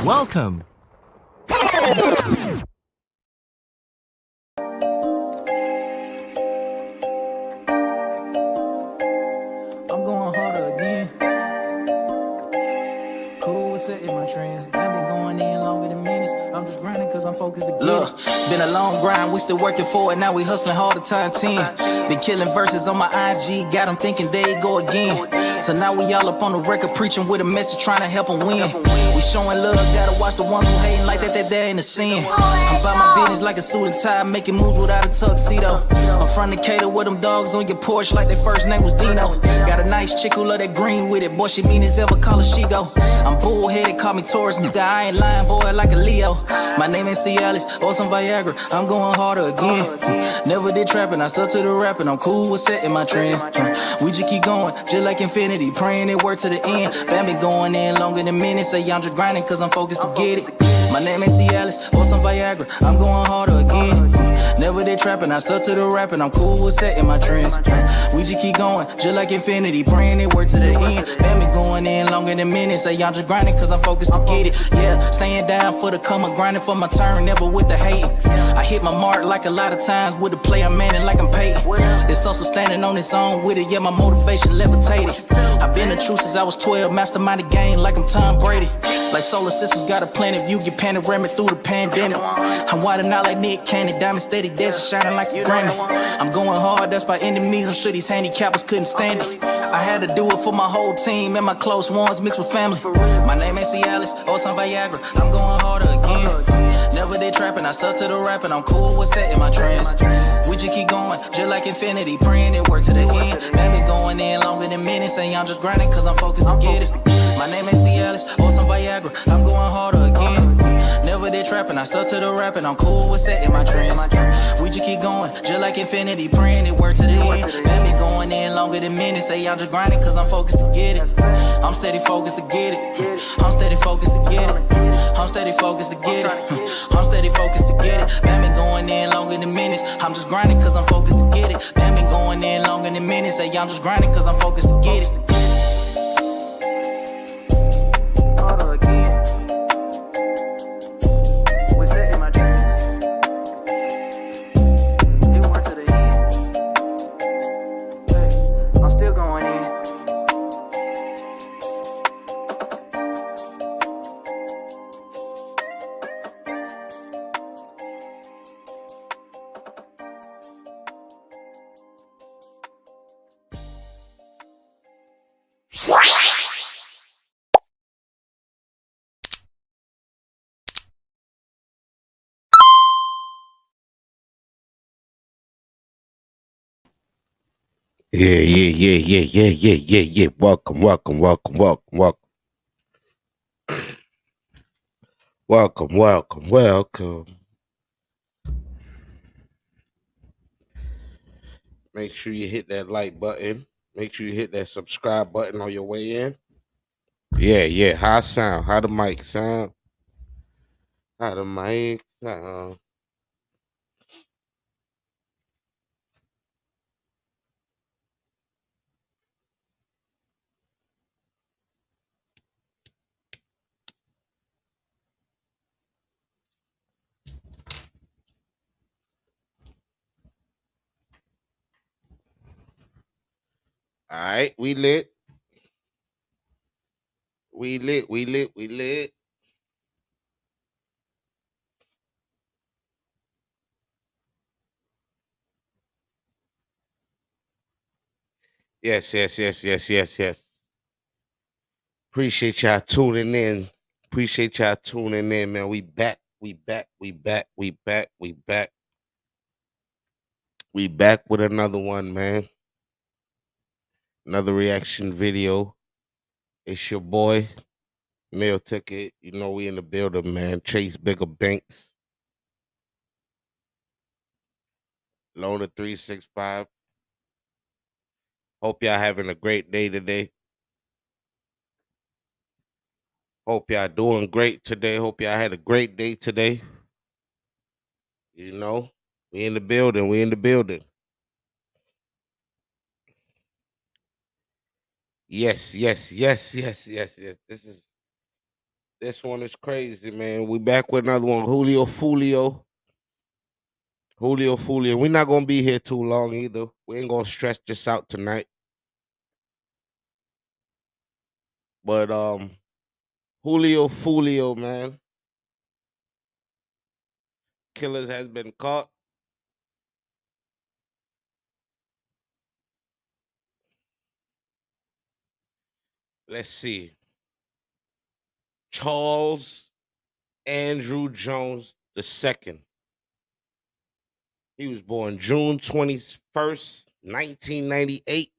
Welcome. I'm going harder again. Cool, what's it in my trends? I've been going in longer than minutes. I'm just grinding cause I'm focused to get Look, been a long grind, we still working for it. Now we hustling hard to turn 10. Been killing verses on my IG, got them thinking they go again. So now we all up on the record preaching with a message trying to help them win. We showing love, gotta watch the ones who hating like that they ain't a sin. I'm by my business like a suit and tie, making moves without a tuxedo. I'm from Decatur with them dogs on your porch like their first name was Dino. Got a nice chick who love that green with it, boy she mean as ever, call her she go. I'm bullheaded, call me Taurus, nigga, I ain't lying, boy, like a Leo. My name ain't Cialis or some Viagra, I'm going harder again. Never did trapping, I stuck to the rapping, I'm cool with setting my trend. We just keep going, just like infinity, praying it work to the end. Bam, been going in longer than minutes, say I'm just grinding cause I'm focused to get it. My name ain't Cialis or some Viagra, I'm going harder again. Never did trapping, I stuck to the rapping, I'm cool with setting my trends. We just keep going, just like infinity, praying it work to the end. Bam, been going in longer than minutes, say I'm just grinding cause I'm focused to get it. Yeah, staying down for the come, I'm grinding for my turn, never with the hate. I hit my mark like a lot of times with a play, I'm manning like I'm paid. This also standing on its own with it, yeah, my motivation levitated. I've been the truth since I was 12, mastermind the game like I'm Tom Brady. Like solar systems got a planet view, get panoramic through the pandemic. I'm wildin' out like Nick Cannon, diamond steady dancing, shining like a Grammy. I'm going hard, that's by enemies, I'm sure these handicappers couldn't stand it. I had to do it for my whole team and my close ones mixed with family. My name ain't Cialis or some Viagra, I'm going harder again. Never did trapping, I stuck to the rapping, I'm cool with setting my trends. We just keep going, just like infinity, praying it work to the end. Man, been going in longer than minutes, and I'm just grinding cause I'm focused to get it. My name ain't Cialis or some Viagra, I'm going harder again. Never did trapping, I stuck to the rapping, I'm cool with setting my trends. We just keep going, just like infinity, praying it work to the end. Man, been going in longer than minutes, say I'm just grinding cause I'm focused to get it. I'm steady focused to get it. I'm steady focused to get it. I'm steady focused to get it. I'm steady focused to get it. Man, been going in longer than minutes, I'm just grinding cause I'm focused to get it. Man, been going in longer than minutes, say I'm just grinding cause I'm focused to get it. Yeah. Welcome. Make sure you hit that like button. Make sure you hit that subscribe button on your way in. Yeah. How sound? How the mic sound? How the mic sound? All right, we lit. We lit. Yes. Appreciate y'all tuning in. Man. We back. We back with another one, man. Another reaction video. It's your boy, Mail Ticket. You know we in the building, man. Chase Bigger Banks. Loner 365. Hope y'all having a great day today. Hope y'all doing great today. Hope y'all had a great day today. You know, we in the building. Yes. This This one is crazy, man. We back with another one. Julio Foolio. Julio Foolio. We're not gonna be here too long either. We ain't gonna stretch this out tonight. But Julio Foolio, man. Killers has been caught. Let's see. Charles Andrew Jones II. He was born June 21st, 1998.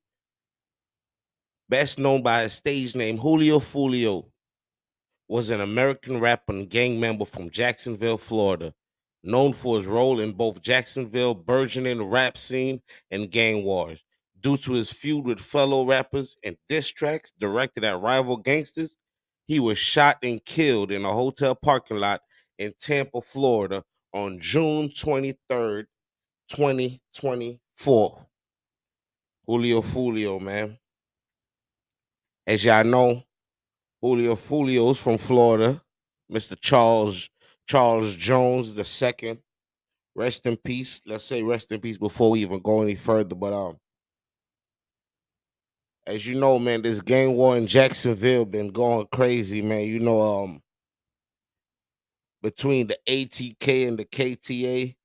Best known by his stage name Julio Foolio, was an American rapper and gang member from Jacksonville, Florida, known for his role in both Jacksonville burgeoning rap scene and gang wars. Due to his feud with fellow rappers and diss tracks directed at rival gangsters, he was shot and killed in a hotel parking lot in Tampa, Florida on June 23rd, 2024. Julio Foolio, man. As y'all know, Julio Foolio's from Florida. Mr. Charles Jones II. Rest in peace. Let's say rest in peace before we even go any further. But as you know, man, this gang war in Jacksonville been going crazy, man. Between the ATK and the KTA,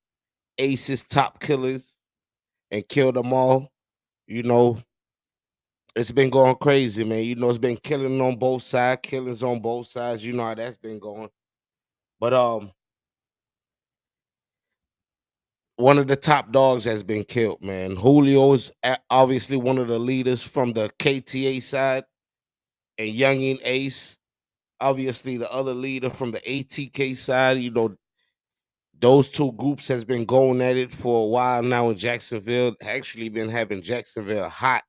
Ace's top killers and killed them all. You know, it's been going crazy, man. It's been killing on both sides, killings on both sides. You know how that's been going. But one of the top dogs has been killed, man. Julio is obviously one of the leaders from the KTA side, and Youngin Ace, obviously the other leader from the ATK side. Those two groups has been going at it for a while now in Jacksonville. Actually, been having Jacksonville hot,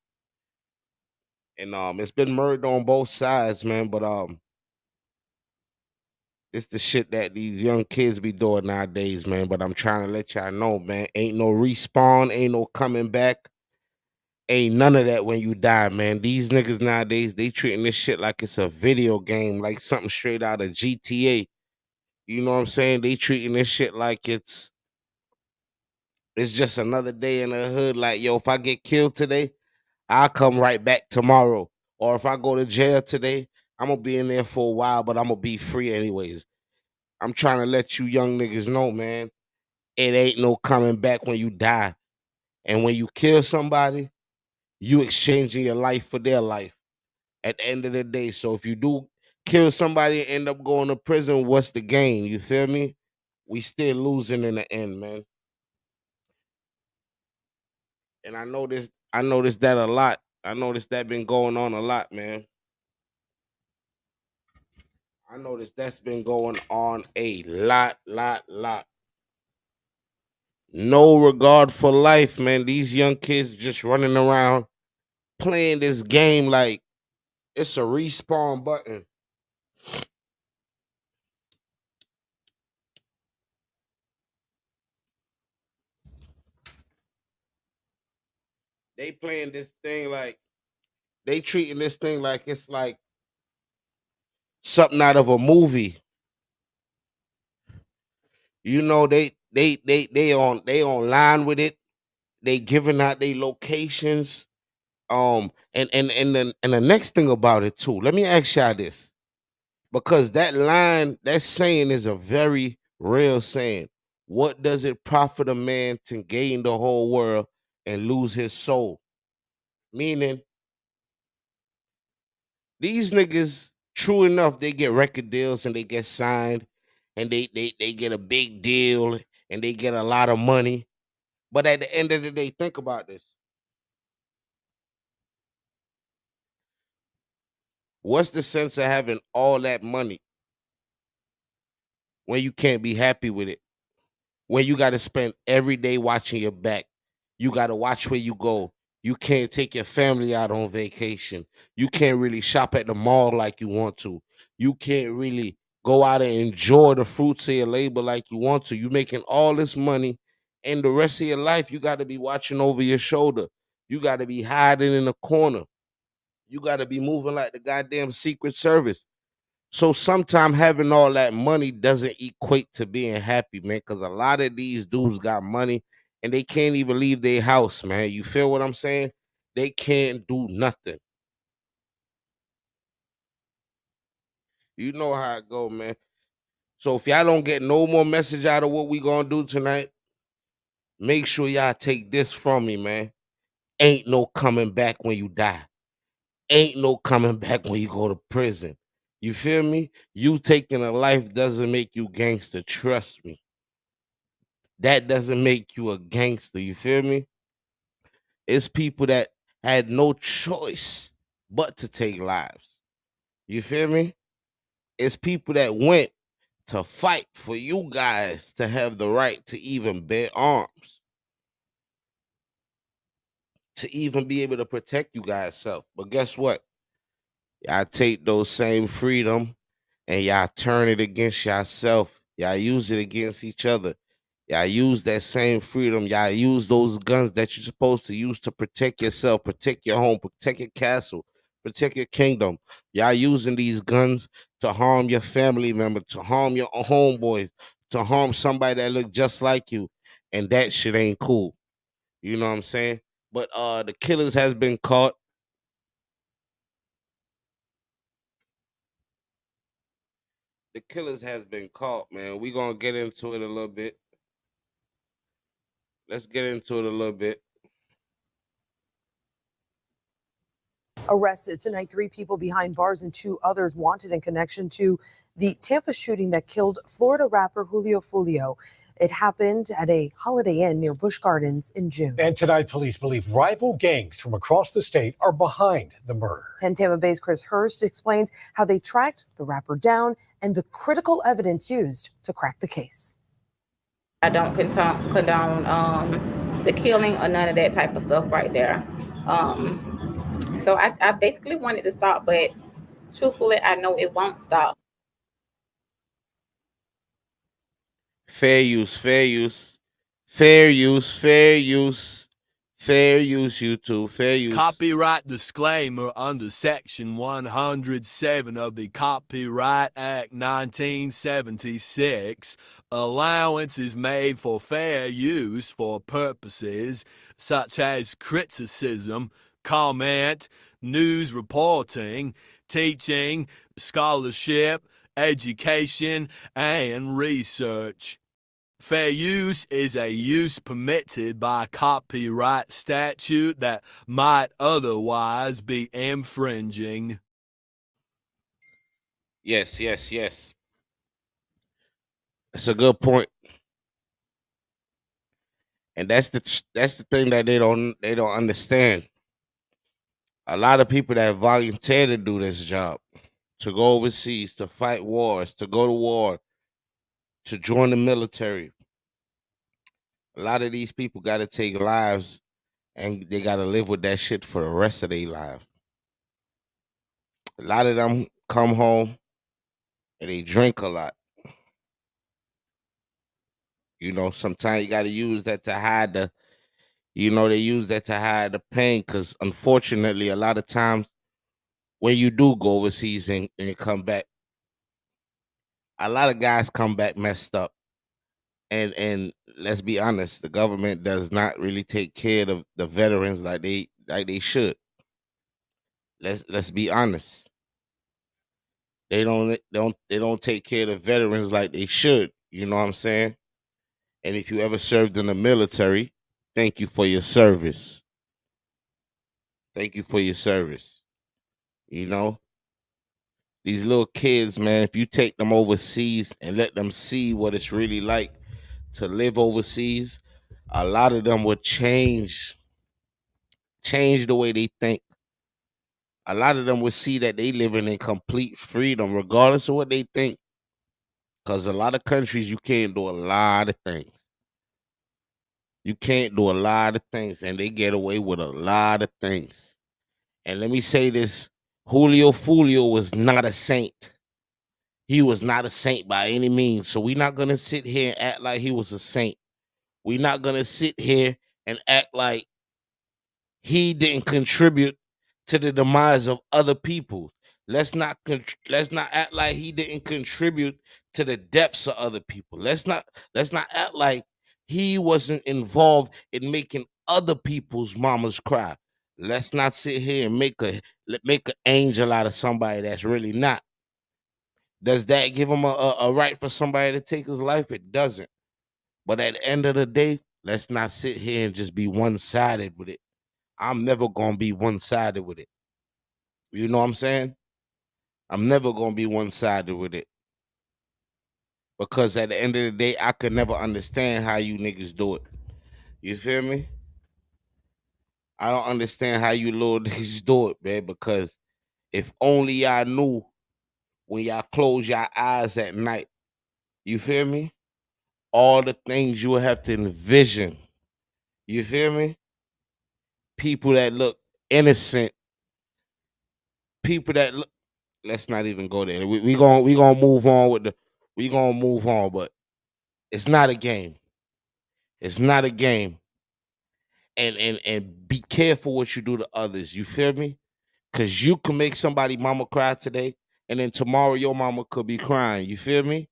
and it's been murder on both sides, man. But it's the shit that these young kids be doing nowadays, man. But I'm trying to let y'all know, man. Ain't no respawn, ain't no coming back. Ain't none of that when you die, man. These niggas nowadays, they treating this shit like it's a video game, like something straight out of GTA. You know what I'm saying? They treating this shit like it's just another day in the hood. Like, yo, if I get killed today, I'll come right back tomorrow. Or if I go to jail today, I'm gonna be in there for a while, but I'm gonna be free anyways. I'm trying to let you young niggas know, man. It ain't no coming back when you die. And when you kill somebody, you exchanging your life for their life at the end of the day. So if you do kill somebody and end up going to prison, what's the gain? You feel me? We still losing in the end, man. And I noticed that a lot. I noticed that been going on a lot, man. I noticed that's been going on a lot. No regard for life, man. These young kids just running around playing this game like it's a respawn button. They playing this thing like they treating this thing like it's like something out of a movie. They online with it. They giving out their locations. And the next thing about it too. Let me ask y'all this, because that saying is a very real saying. What does it profit a man to gain the whole world and lose his soul? Meaning, these niggas, true enough, they get record deals and they get signed and they get a big deal and they get a lot of money. But at the end of the day, think about this. What's the sense of having all that money when you can't be happy with it? When you got to spend every day watching your back. You got to watch where you go. You can't take your family out on vacation. You can't really shop at the mall like you want to. You can't really go out and enjoy the fruits of your labor like you want to. You making all this money, and the rest of your life you got to be watching over your shoulder. You got to be hiding in the corner. You got to be moving like the goddamn Secret Service. So sometimes having all that money doesn't equate to being happy, man. Because a lot of these dudes got money and they can't even leave their house, man. You feel what I'm saying? They can't do nothing. You know how it go, man. So if y'all don't get no more message out of what we gonna do tonight, make sure y'all take this from me, man. Ain't no coming back when you die. Ain't no coming back when you go to prison. You feel me? You taking a life doesn't make you gangster. Trust me. That doesn't make you a gangster. You feel me? It's people that had no choice but to take lives. You feel me? It's people that went to fight for you guys to have the right to even bear arms, to even be able to protect you guys self. But guess what? Y'all take those same freedom and y'all turn it against yourself. Y'all use it against each other. Y'all use that same freedom. Y'all use those guns that you're supposed to use to protect yourself, protect your home, protect your castle, protect your kingdom. Y'all using these guns to harm your family member, to harm your homeboys, to harm somebody that look just like you. And that shit ain't cool. You know what I'm saying? But the killers has been caught. The killers has been caught, man. We gonna get into it a little bit. Let's get into it a little bit. Arrested tonight, 3 people behind bars and 2 others wanted in connection to the Tampa shooting that killed Florida rapper Julio Foolio. It happened at a Holiday Inn near Busch Gardens in June. And tonight, police believe rival gangs from across the state are behind the murder. 10 Tampa Bay's Chris Hurst explains how they tracked the rapper down and the critical evidence used to crack the case. I don't condone the killing or none of that type of stuff right there. So I basically wanted to stop, but truthfully, I know it won't stop. Fair use, fair use, fair use, fair use, fair use, YouTube, fair use. Copyright disclaimer under Section 107 of the Copyright Act 1976. Allowance is made for fair use for purposes such as criticism, comment, news reporting, teaching, scholarship, education, and research. Fair use is a use permitted by copyright statute that might otherwise be infringing. Yes, yes, yes. That's a good point. And that's the thing that they don't understand. A lot of people that volunteer to do this job, to go overseas, to fight wars, to go to war, to join the military. A lot of these people got to take lives and they got to live with that shit for the rest of their lives. A lot of them come home and they drink a lot. You know, sometimes you got to use that to hide the, they use that to hide the pain because unfortunately, a lot of times when you do go overseas and you come back, a lot of guys come back messed up. And let's be honest, the government does not really take care of the veterans like they should. Let's be honest. They don't take care of the veterans like they should. You know what I'm saying? And if you ever served in the military, thank you for your service. Thank you for your service. You know, these little kids, man, if you take them overseas and let them see what it's really like to live overseas, a lot of them would change the way they think. A lot of them would see that they living in complete freedom, regardless of what they think. Because a lot of countries, you can't do a lot of things. You can't do a lot of things, and they get away with a lot of things. And let me say this, Julio Foolio was not a saint. He was not a saint by any means. So we're not going to sit here and act like he was a saint. We're not going to sit here and act like he didn't contribute to the demise of other people. Let's not act like he didn't contribute to the depths of other people. Let's not act like he wasn't involved in making other people's mamas cry. Let's not sit here and make an angel out of somebody that's really not. Does that give him a right for somebody to take his life? It doesn't. But at the end of the day, let's not sit here and just be one-sided with it. I'm never gonna be one-sided with it. You know what I'm saying? I'm never gonna be one-sided with it. Because at the end of the day, I could never understand how you niggas do it. You feel me? I don't understand how you little niggas do it, man, because if only y'all knew when y'all close your eyes at night, you feel me? All the things you would have to envision. You feel me? People that look innocent. People that look. Let's not even go there. We gonna move on with the. We gonna move on, but it's not a game. It's not a game. And be careful what you do to others. You feel me? Because you can make somebody mama cry today, and then tomorrow your mama could be crying. You feel me?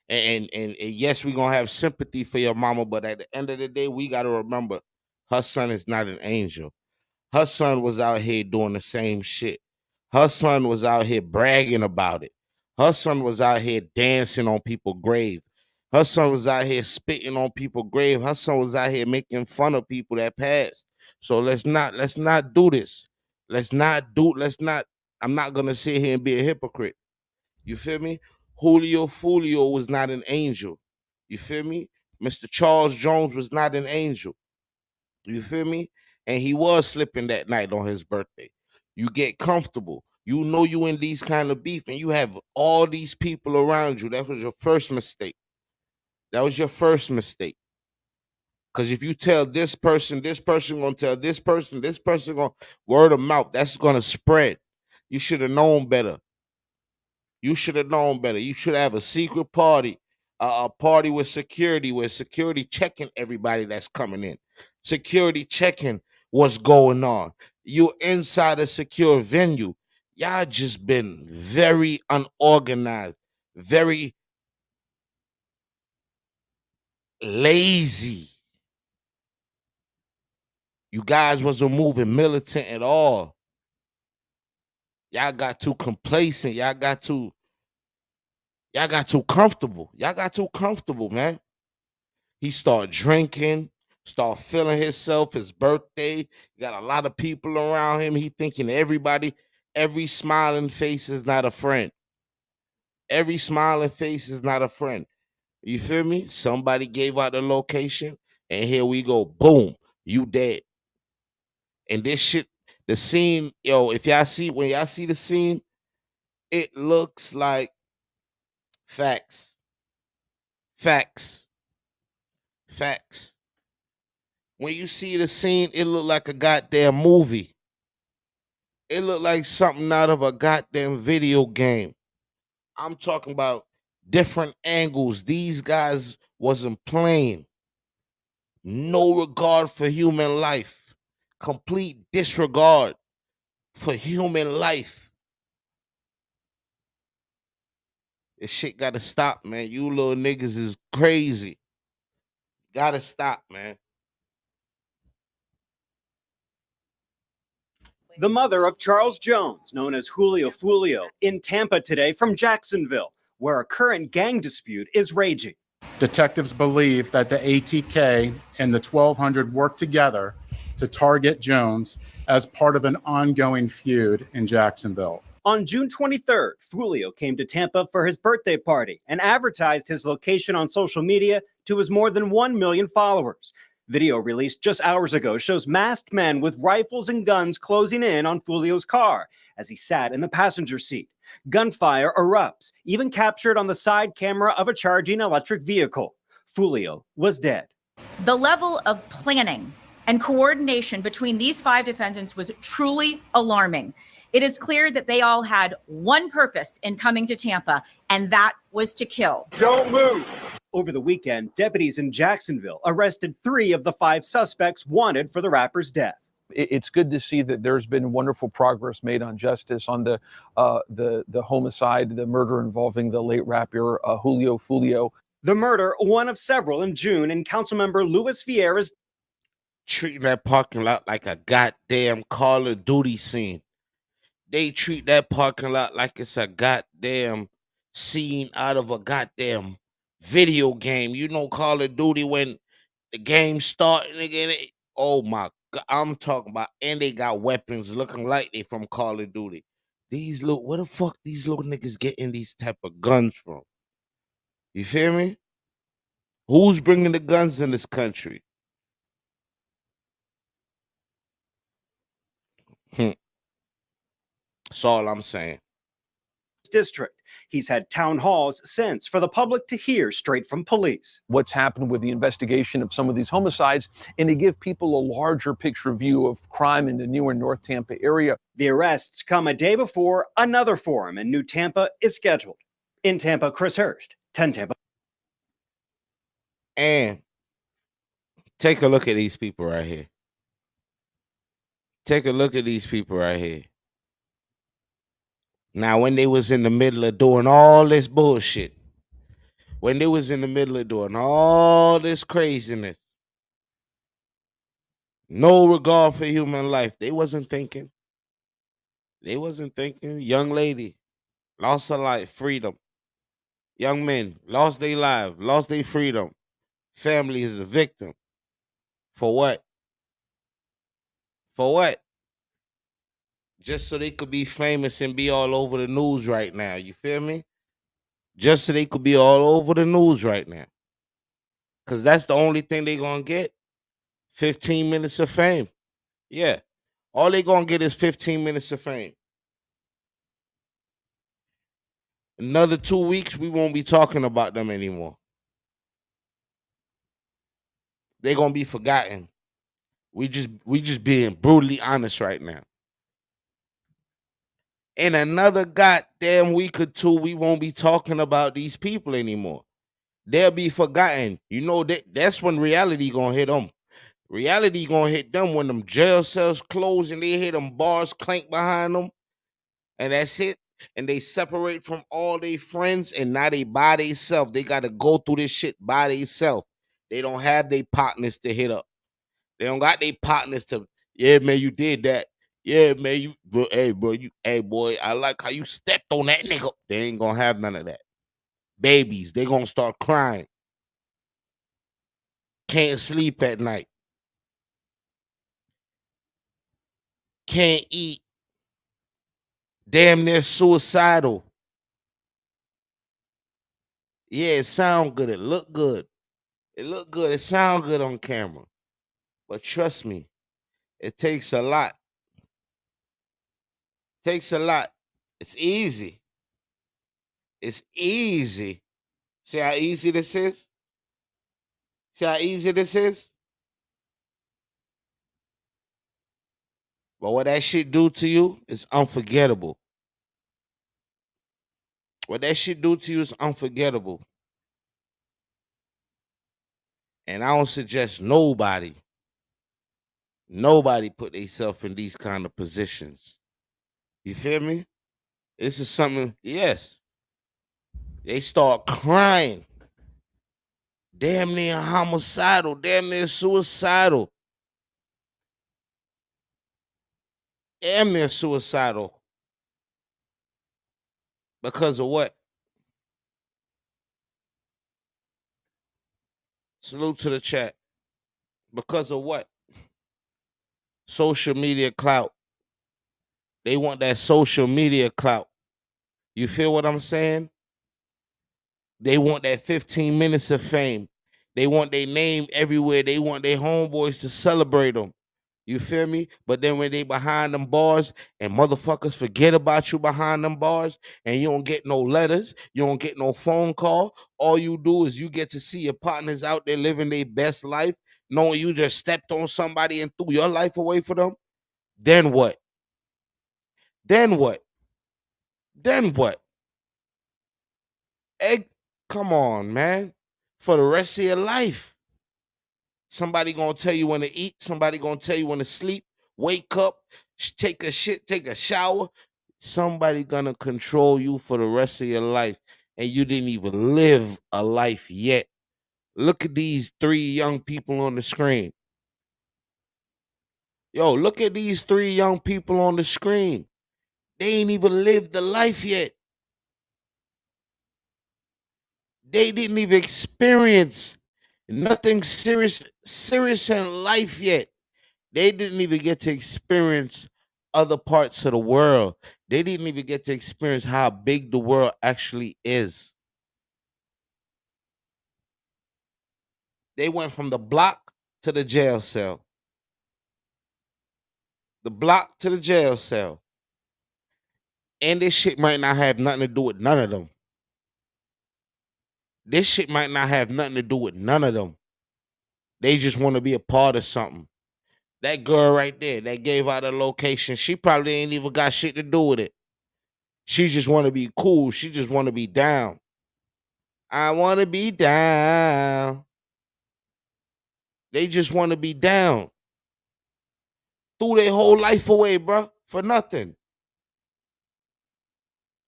And yes, we're gonna have sympathy for your mama, but at the end of the day, we gotta remember her son is not an angel. Her son was out here doing the same shit. Her son was out here bragging about it. Her son was out here dancing on people's grave. Her son was out here spitting on people's grave. Her son was out here making fun of people that passed. So let's not do this. I'm not gonna sit here and be a hypocrite. You feel me? Julio Foolio was not an angel. You feel me? Mr. Charles Jones was not an angel. You feel me? And he was slipping that night on his birthday. You get comfortable. You know you in these kind of beef and you have all these people around you. That was your first mistake. That was your first mistake. Because if you tell this person gonna tell this person gonna word of mouth, that's gonna spread. You should have known better. You should have known better. You should have a secret party, a party with security, where security checking everybody that's coming in, security checking what's going on. You inside a secure venue. Y'all just been very unorganized, very lazy. You guys wasn't moving militant at all. Y'all got too complacent. Y'all got too comfortable. Y'all got too comfortable, man. He started drinking, start feeling himself, his birthday. He got a lot of people around him. He thinking every smiling face is not a friend. Every smiling face is not a friend. You feel me? Somebody gave out the location, and here we go. Boom, you dead. And this shit, the scene, yo, when y'all see the scene, it looks like facts. When you see the scene, it look like a goddamn movie. It look like something out of a goddamn video game. I'm talking about different angles. These guys wasn't playing. No regard for human life. Complete disregard for human life. This shit gotta stop, man. You little niggas is crazy. Gotta stop, man. The mother of Charles Jones, known as Julio Foolio, in Tampa today from Jacksonville, where a current gang dispute is raging. Detectives believe that the ATK and the 1200 worked together to target Jones as part of an ongoing feud in Jacksonville. On June 23rd, Foolio came to Tampa for his birthday party and advertised his location on social media to his more than 1 million followers. Video released just hours ago shows masked men with rifles and guns closing in on Foolio's car as he sat in the passenger seat. Gunfire erupts, even captured on the side camera of a charging electric vehicle. Foolio was dead. The level of planning and coordination between these 5 defendants was truly alarming. It is clear that they all had one purpose in coming to Tampa, and that was to kill. Don't move! Over the weekend, deputies in Jacksonville arrested 3 of the 5 suspects wanted for the rapper's death. it's good to see that there's been wonderful progress made on justice on the homicide, the murder involving the late rapper Julio Foolio. The murder, one of several in June, in Councilmember Luis Vieira's treating that parking lot like a goddamn Call of Duty scene. They treat that parking lot like it's a goddamn scene out of a goddamn video game. You know Call of Duty when the game starting again. Oh my God, I'm talking about, and they got weapons looking like they from Call of Duty. These little, where the fuck these little niggas getting these type of guns from? You feel me? Who's bringing the guns in this country? That's all I'm saying. district. He's had town halls since for the public to hear straight from police. What's happened with the investigation of some of these homicides, and to give people a larger picture view of crime in the newer North Tampa area. The arrests come a day before another forum in New Tampa is scheduled. In Tampa, Chris Hurst, 10 Tampa. And take a look at these people right here. Take a look at these people right here. Now, when they was in the middle of doing all this bullshit, when they was in the middle of doing all this craziness, no regard for human life, they wasn't thinking. They wasn't thinking. Young lady lost her life, freedom. Young men lost their life, lost their freedom. Family is a victim. For what? For what? Just so they could be famous and be all over the news right now. You feel me? Just so they could be all over the news right now. Because that's the only thing they going to get. 15 minutes of fame. Yeah. All they going to get is 15 minutes of fame. Another 2 weeks, we won't be talking about them anymore. They're going to be forgotten. We just being brutally honest right now. In another goddamn week or two, we won't be talking about these people anymore. They'll be forgotten. You know, that's when reality gonna hit them. Reality gonna hit them when them jail cells close and they hear them bars clank behind them. And that's it. And they separate from all their friends and now they by themselves. They gotta go through this shit by themselves. They don't have their partners to hit up. They don't got their partners to, yeah, man, you did that. Yeah, man, you, bro, hey, boy, I like how you stepped on that nigga. They ain't gonna have none of that. Babies, they gonna start crying. Can't sleep at night. Can't eat. Damn near suicidal. Yeah, it sound good. It look good. It look good. It sound good on camera. But trust me, it takes a lot. Takes a lot. It's easy. It's easy. See how easy this is? See how easy this is? But what that shit do to you is unforgettable. What that shit do to you is unforgettable. And I don't suggest nobody put themselves in these kind of positions. You feel me? This is something, yes. They start crying. Damn near homicidal, damn near suicidal. Damn near suicidal. Because of what? Salute to the chat. Because of what? Social media clout. They want that social media clout. You feel what I'm saying? They want that 15 minutes of fame. They want their name everywhere. They want their homeboys to celebrate them. You feel me? But then when they behind them bars and motherfuckers forget about you behind them bars and you don't get no letters, you don't get no phone call, all you do is you get to see your partners out there living their best life, knowing you just stepped on somebody and threw your life away for them. Then what? Then what? Then what? Come on, man. For the rest of your life. Somebody gonna tell you when to eat. Somebody gonna tell you when to sleep. wake up, take a shit, take a shower. Somebody gonna control you for the rest of your life, and you didn't even live a life yet. Look at these 3 young people on the screen. Yo, look at these 3 young people on the screen. They ain't even lived the life yet. They didn't even experience nothing serious in life yet. They didn't even get to experience other parts of the world. They didn't even get to experience how big the world actually is. They went from the block to the jail cell. The block to the jail cell. And this shit might not have nothing to do with none of them. This shit might not have nothing to do with none of them. They just want to be a part of something. That girl right there that gave out a location, she probably ain't even got shit to do with it. She just want to be cool. She just want to be down. I want to be down. They just want to be down. Threw their whole life away, bro, for nothing.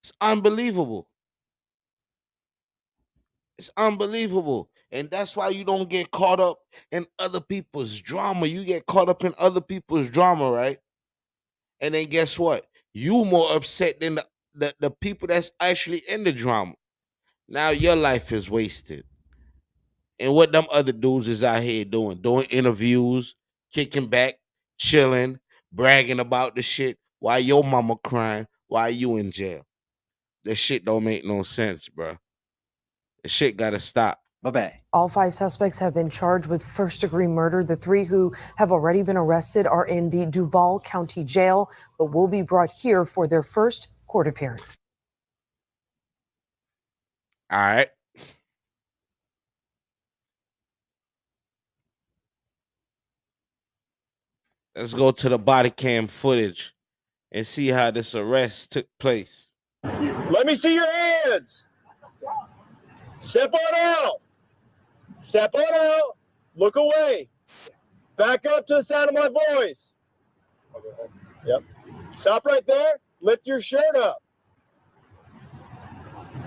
It's unbelievable. It's unbelievable. And that's why you don't get caught up in other people's drama. You get caught up in other people's drama, right? And then guess what? You more upset than the people that's actually in the drama. Now your life is wasted. And what them other dudes is out here doing? Doing interviews, kicking back, chilling, bragging about the shit. Why your mama crying? Why you in jail? That shit don't make no sense, bro. The shit gotta stop. Bye-bye. All 5 suspects have been charged with first-degree murder. The 3 who have already been arrested are in the Duval County Jail, but will be brought here for their first court appearance. All right. Let's go to the body cam footage and see how this arrest took place. Let me see your hands. Step on out. Step on out. Look away. Back up to the sound of my voice. Yep. Stop right there. Lift your shirt up.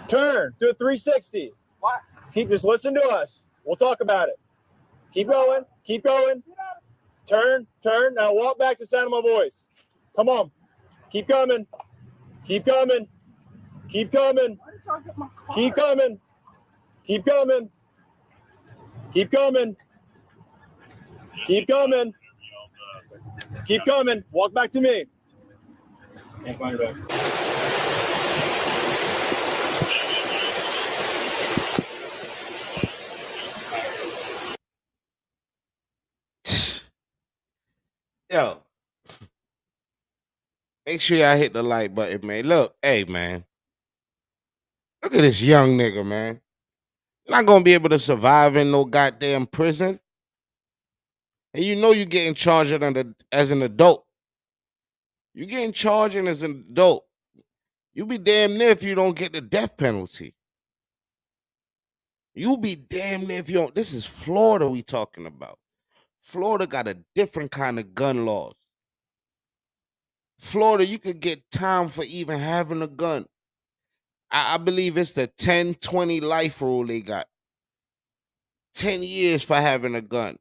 Turn. Do a 360. What? Just listen to us. We'll talk about it. Keep going. Keep going. Turn. Turn. Now walk back to the sound of my voice. Come on. Keep coming. Keep coming. Keep coming. Keep coming. Keep coming. Keep coming. Keep coming. Keep coming. Walk back to me. Can't find your back. Yo. Make sure y'all hit the like button, man. Look, hey, man. Look at this young nigga, man. Not gonna be able to survive in no goddamn prison. And you know you getting charged as an adult. You getting charged as an adult. You be damn near if you don't get the death penalty. You be damn near if you don't. This is Florida we talking about. Florida got a different kind of gun laws. Florida, you could get time for even having a gun. I believe it's the 10-20 life rule they got. 10 years for having a gun.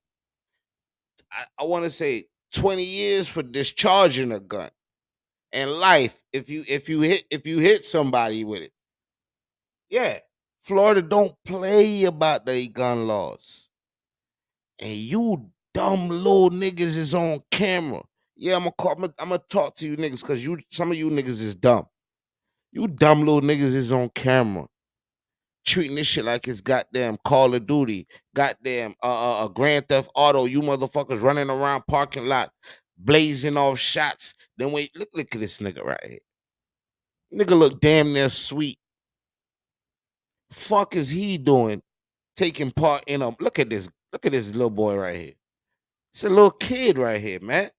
I want to say 20 years for discharging a gun. And life if you hit somebody with it. Yeah. Florida don't play about the gun laws. And you dumb little niggas is on camera. Yeah, I'm gonna talk to you niggas because some of you niggas is dumb. You dumb little niggas is on camera. Treating this shit like it's goddamn Call of Duty, goddamn Grand Theft Auto. You motherfuckers running around parking lot, blazing off shots. Then wait, look at this nigga right here. Nigga look damn near sweet. Fuck is he doing? Taking part in a look at this little boy right here. It's a little kid right here, man.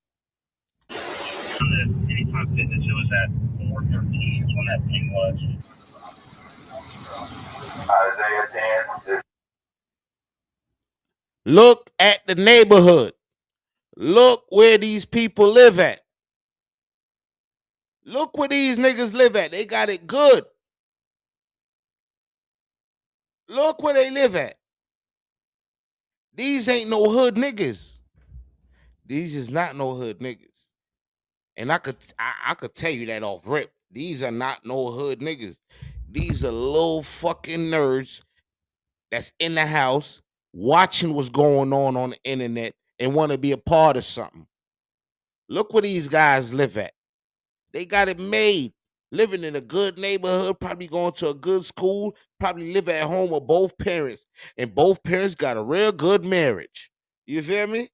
Anytime fitness, it was at 413 is when that thing was. Isaiah 10. Look at the neighborhood. Look where these people live at. Look where these niggas live at. They got it good. Look where they live at. These ain't no hood niggas. These is not no hood niggas. And I could tell you that off rip. These are not no hood niggas. These are little fucking nerds that's in the house watching what's going on the internet and want to be a part of something. Look where these guys live at. They got it made. Living in a good neighborhood, probably going to a good school, probably live at home with both parents. And both parents got a real good marriage. You feel me?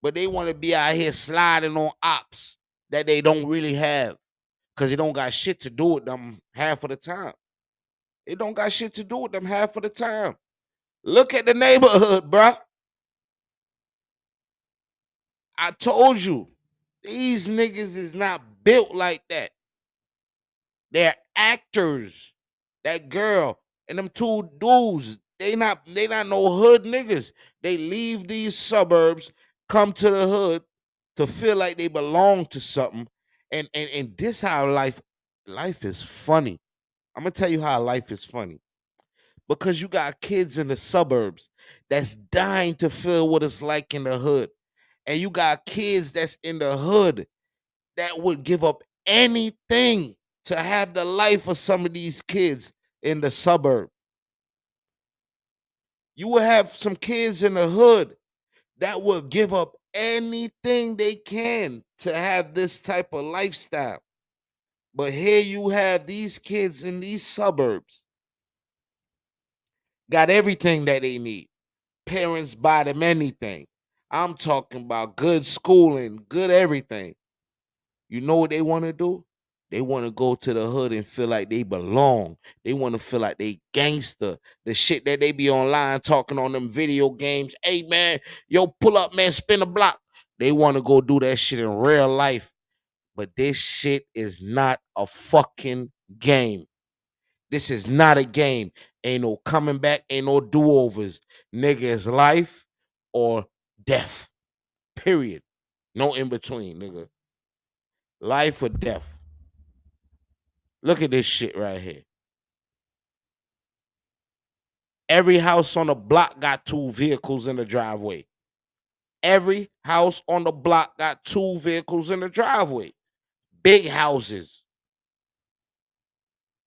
But they want to be out here sliding on ops that they don't really have. Because they don't got shit to do with them half of the time. It don't got shit to do with them half of the time. Look at the neighborhood, bruh. I told you, these niggas is not built like that. They're actors. That girl and them two dudes, they not no hood niggas. They leave these suburbs, come to the hood to feel like they belong to something. And this how life is funny. I'm gonna tell you how life is funny. Because you got kids in the suburbs that's dying to feel what it's like in the hood. And you got kids that's in the hood that would give up anything to have the life of some of these kids in the suburb. You will have some kids in the hood that will give up anything they can to have this type of lifestyle. But here you have these kids in these suburbs, got everything that they need. Parents buy them anything. I'm talking about good schooling, good everything. You know what they want to do? They want to go to the hood and feel like they belong. They want to feel like they gangster. The shit that they be online talking on them video games. Hey, man, yo, pull up, man, spin a block. They want to go do that shit in real life. But this shit is not a fucking game. This is not a game. Ain't no coming back. Ain't no do-overs. Nigga, it's life or death. Period. No in between, nigga. Life or death. Look at this shit right here. Every house on the block got 2 vehicles in the driveway. Every house on the block got 2 vehicles in the driveway. Big houses.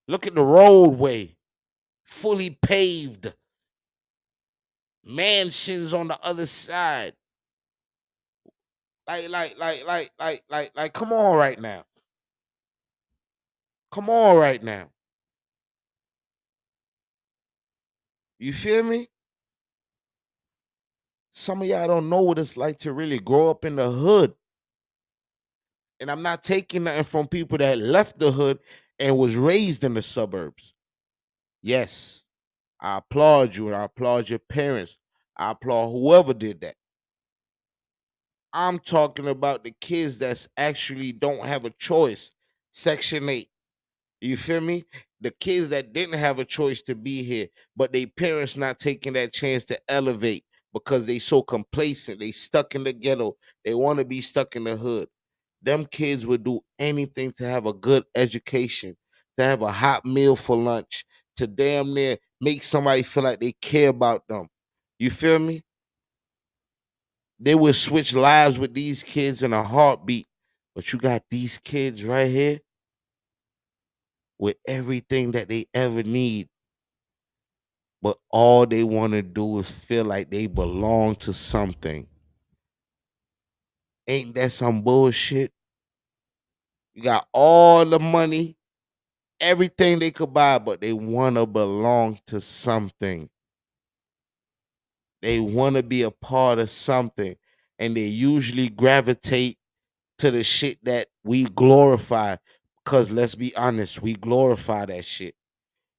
Look at the roadway. Fully paved. Mansions on the other side. Like, come on right now. Come on right now. You feel me? Some of y'all don't know what it's like to really grow up in the hood. And I'm not taking nothing from people that left the hood and was raised in the suburbs. Yes, I applaud you and I applaud your parents. I applaud whoever did that. I'm talking about the kids that's actually don't have a choice. Section 8. You feel me? The kids that didn't have a choice to be here, but they parents not taking that chance to elevate because they so complacent. They stuck in the ghetto. They want to be stuck in the hood. Them kids would do anything to have a good education, to have a hot meal for lunch, to damn near make somebody feel like they care about them. You feel me? They would switch lives with these kids in a heartbeat. But you got these kids right here with everything that they ever need. But all they want to do is feel like they belong to something. Ain't that some bullshit? You got all the money, everything they could buy, but they want to belong to something. They want to be a part of something. And they usually gravitate to the shit that we glorify. Because let's be honest, we glorify that shit.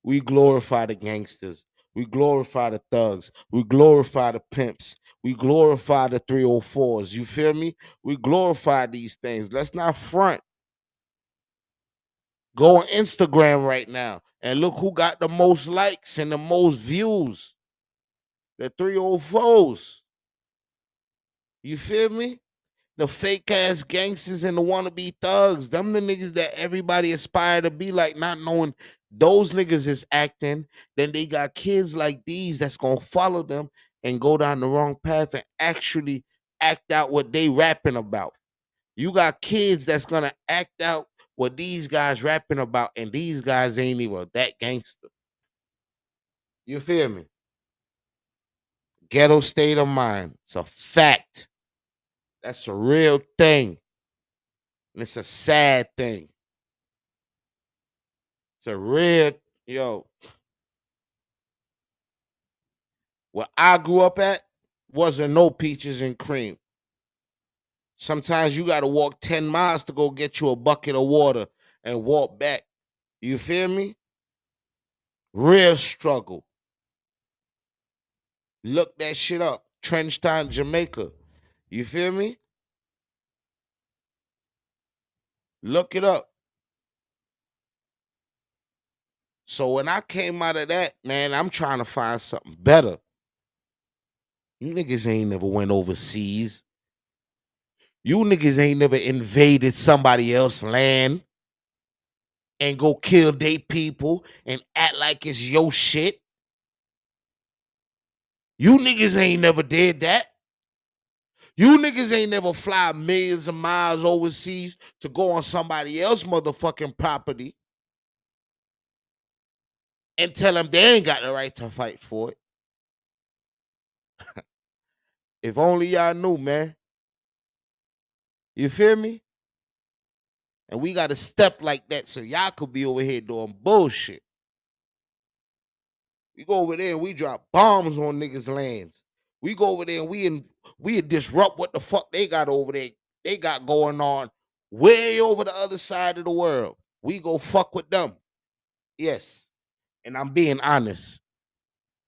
We glorify the gangsters. We glorify the thugs. We glorify the pimps. We glorify the 304s. You feel me? We glorify these things. Let's not front. Go on Instagram right now and look who got the most likes and the most views. The 304s. You feel me? The fake ass gangsters and the wannabe thugs. Them the niggas that everybody aspire to be like, not knowing those niggas is acting. Then they got kids like these that's gonna follow them and go down the wrong path and actually act out what they rapping about. You got kids that's gonna act out what these guys rapping about, and these guys ain't even that gangster. You feel me? Ghetto state of mind. It's a fact. That's a real thing. And it's a sad thing. It's a real, yo. Where I grew up at wasn't no peaches and cream. Sometimes you got to walk 10 miles to go get you a bucket of water and walk back. You feel me? Real struggle. Look that shit up. Trenchtown, Jamaica. You feel me? Look it up. So when I came out of that, man, I'm trying to find something better. You niggas ain't never went overseas. You niggas ain't never invaded somebody else's land and go kill they people and act like it's your shit. You niggas ain't never did that. You niggas ain't never fly millions of miles overseas to go on somebody else's motherfucking property and tell them they ain't got the right to fight for it. If only y'all knew, man. You feel me? And we got to step like that so y'all could be over here doing bullshit. We go over there and we drop bombs on niggas' lands. We go over there and we disrupt what the fuck they got over there. They got going on way over the other side of the world. We go fuck with them. Yes. And I'm being honest.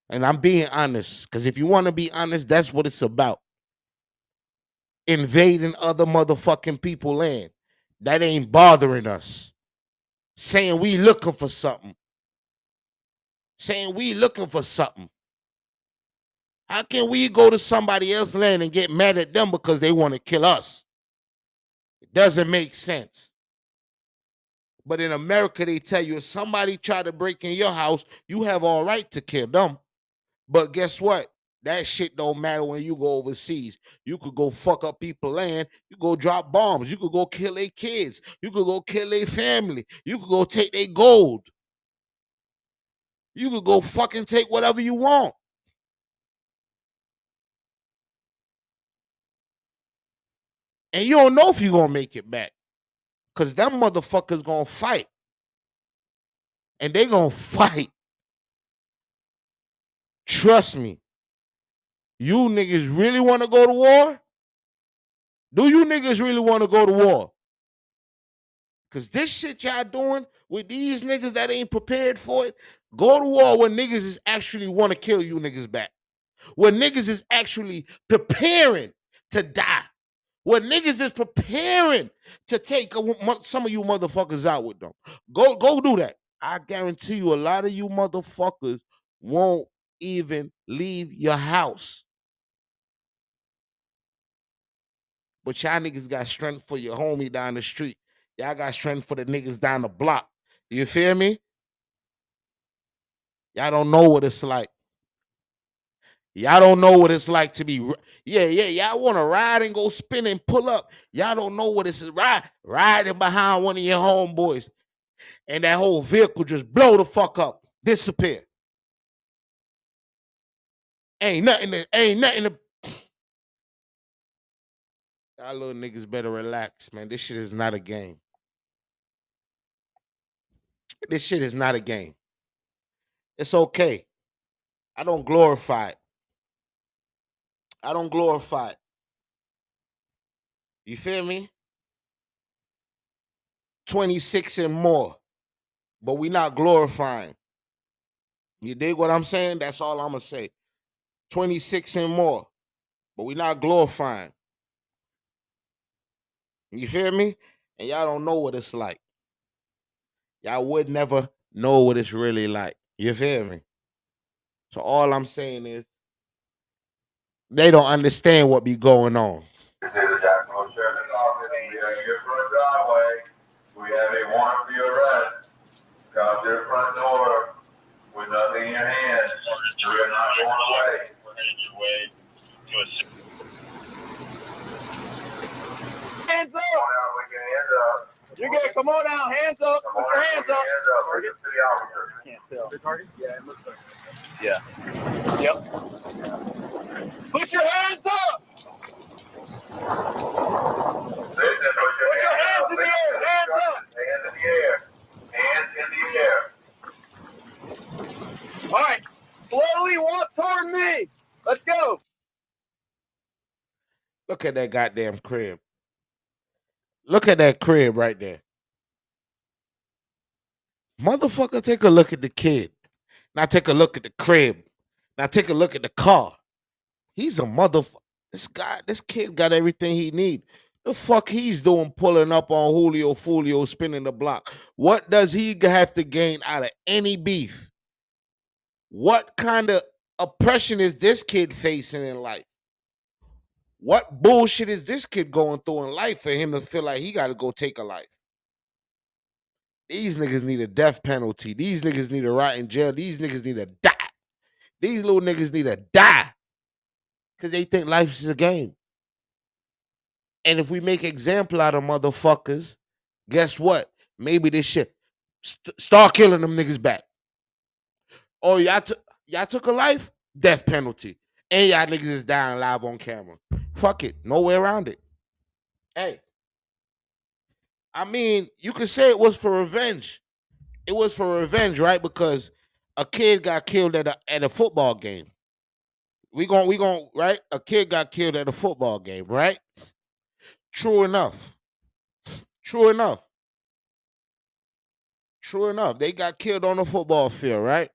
Because if you want to be honest, that's what it's about. Invading other motherfucking people land. That ain't bothering us. Saying we looking for something. How can we go to somebody else's land and get mad at them because they want to kill us? It doesn't make sense. But in America, they tell you if somebody try to break in your house, you have all right to kill them. But guess what? That shit don't matter when you go overseas. You could go fuck up people's land. You go drop bombs. You could go kill their kids. You could go kill their family. You could go take their gold. You could go fucking take whatever you want. And you don't know if you're going to make it back. Because them motherfuckers going to fight. And they going to fight. Trust me. You niggas really want to go to war? Do you niggas really want to go to war? Because this shit y'all doing with these niggas that ain't prepared for it, go to war when niggas is actually want to kill you niggas back. When niggas is actually preparing to die. When niggas is preparing to take some of you motherfuckers out with them. Go do that. I guarantee you a lot of you motherfuckers won't even leave your house. But y'all niggas got strength for your homie down the street. Y'all got strength for the niggas down the block. You feel me? Y'all don't know what it's like. Y'all don't know what it's like to be. Y'all want to ride and go spin and pull up. Y'all don't know what it's riding behind one of your homeboys. And that whole vehicle just blow the fuck up. Disappear. Ain't nothing to. Y'all little niggas better relax, man. This shit is not a game. This shit is not a game. It's okay. I don't glorify it. You feel me? 26 and more. But we not glorifying. You dig what I'm saying? That's all I'm going to say. 26 and more. But we not glorifying. You feel me? And y'all don't know what it's like. Y'all would never know what it's really like. You feel me? So all I'm saying is They don't understand what be going on. This is the Jacksonville Sheriff's Office. We are your front driveway. We have a warrant for your arrest. Come to the front door with nothing in your hands. We are not going away. We're heading your way to a... Hands up! You're good. Come on out. Hands up. Put your hands up. Bring it to the officer. Can't tell. The target? Yeah, it looks like it. Yeah. Yep. Put your hands up! Put your hands in the air. Hands up. Hands in the air. Hands in the air. All right. Slowly walk toward me. Let's go. Look at that goddamn crib. Look at that crib right there. Motherfucker, take a look at the kid. Now take a look at the crib. Now take a look at the car. He's a motherfucker. This kid got everything he need. The fuck he's doing pulling up on Julio Foolio spinning the block? What does he have to gain out of any beef? What kind of oppression is this kid facing in life? What bullshit is this kid going through in life for him to feel like he got to go take a life? These niggas need a death penalty. These niggas need to rot in jail. These niggas need to die. These little niggas need to die because they think life is a game. And if we make example out of motherfuckers, guess what? Maybe this shit start killing them niggas back. Oh, y'all took a life? Death penalty. And y'all niggas is dying live on camera. Fuck it. No way around it. Hey. I mean, you could say it was for revenge. It was for revenge, right? Because a kid got killed at a football game. We gon' right? A kid got killed at a football game, right? True enough. True enough. True enough. They got killed on the football field, right?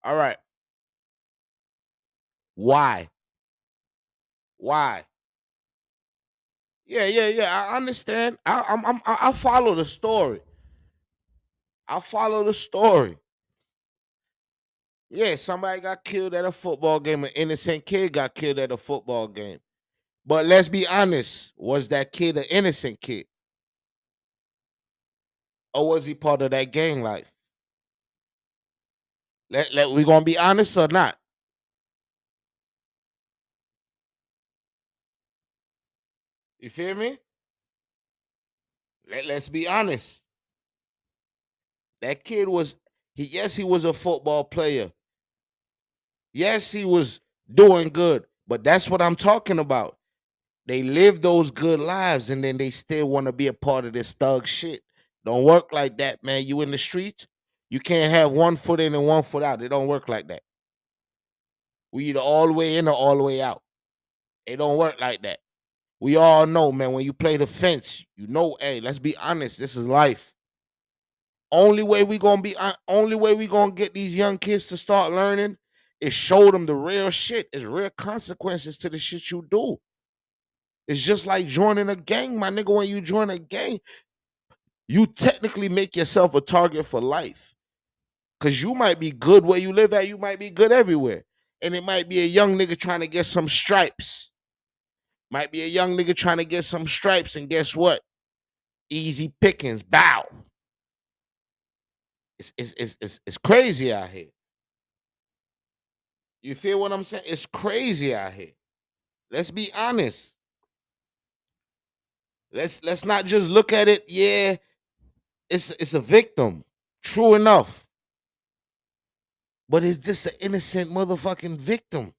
All right. Why? Why? Yeah. I understand. I follow the story. I follow the story. Yeah, somebody got killed at a football game. An innocent kid got killed at a football game. But let's be honest. Was that kid an innocent kid? Or was he part of that gang life? We gonna be honest or not? You feel me? Let's be honest. That kid was, yes, he was a football player. Yes, he was doing good. But that's what I'm talking about. They live those good lives and then they still want to be a part of this thug shit. Don't work like that, man. You in the streets, you can't have 1 foot in and 1 foot out. It don't work like that. We either all the way in or all the way out. It don't work like that. We all know, man, when you play the fence, you know, hey, let's be honest, this is life. Only way we gonna get these young kids to start learning is show them the real shit. There's real consequences to the shit you do. It's just like joining a gang, my nigga. When you join a gang, you technically make yourself a target for life. Because you might be good where you live at, you might be good everywhere. And it might be a young nigga trying to get some stripes. Might be a young nigga trying to get some stripes, and guess what? Easy pickings, bow. It's crazy out here. You feel what I'm saying? It's crazy out here. Let's be honest. Let's not just look at it. Yeah, it's a victim. True enough. But is this an innocent motherfucking victim?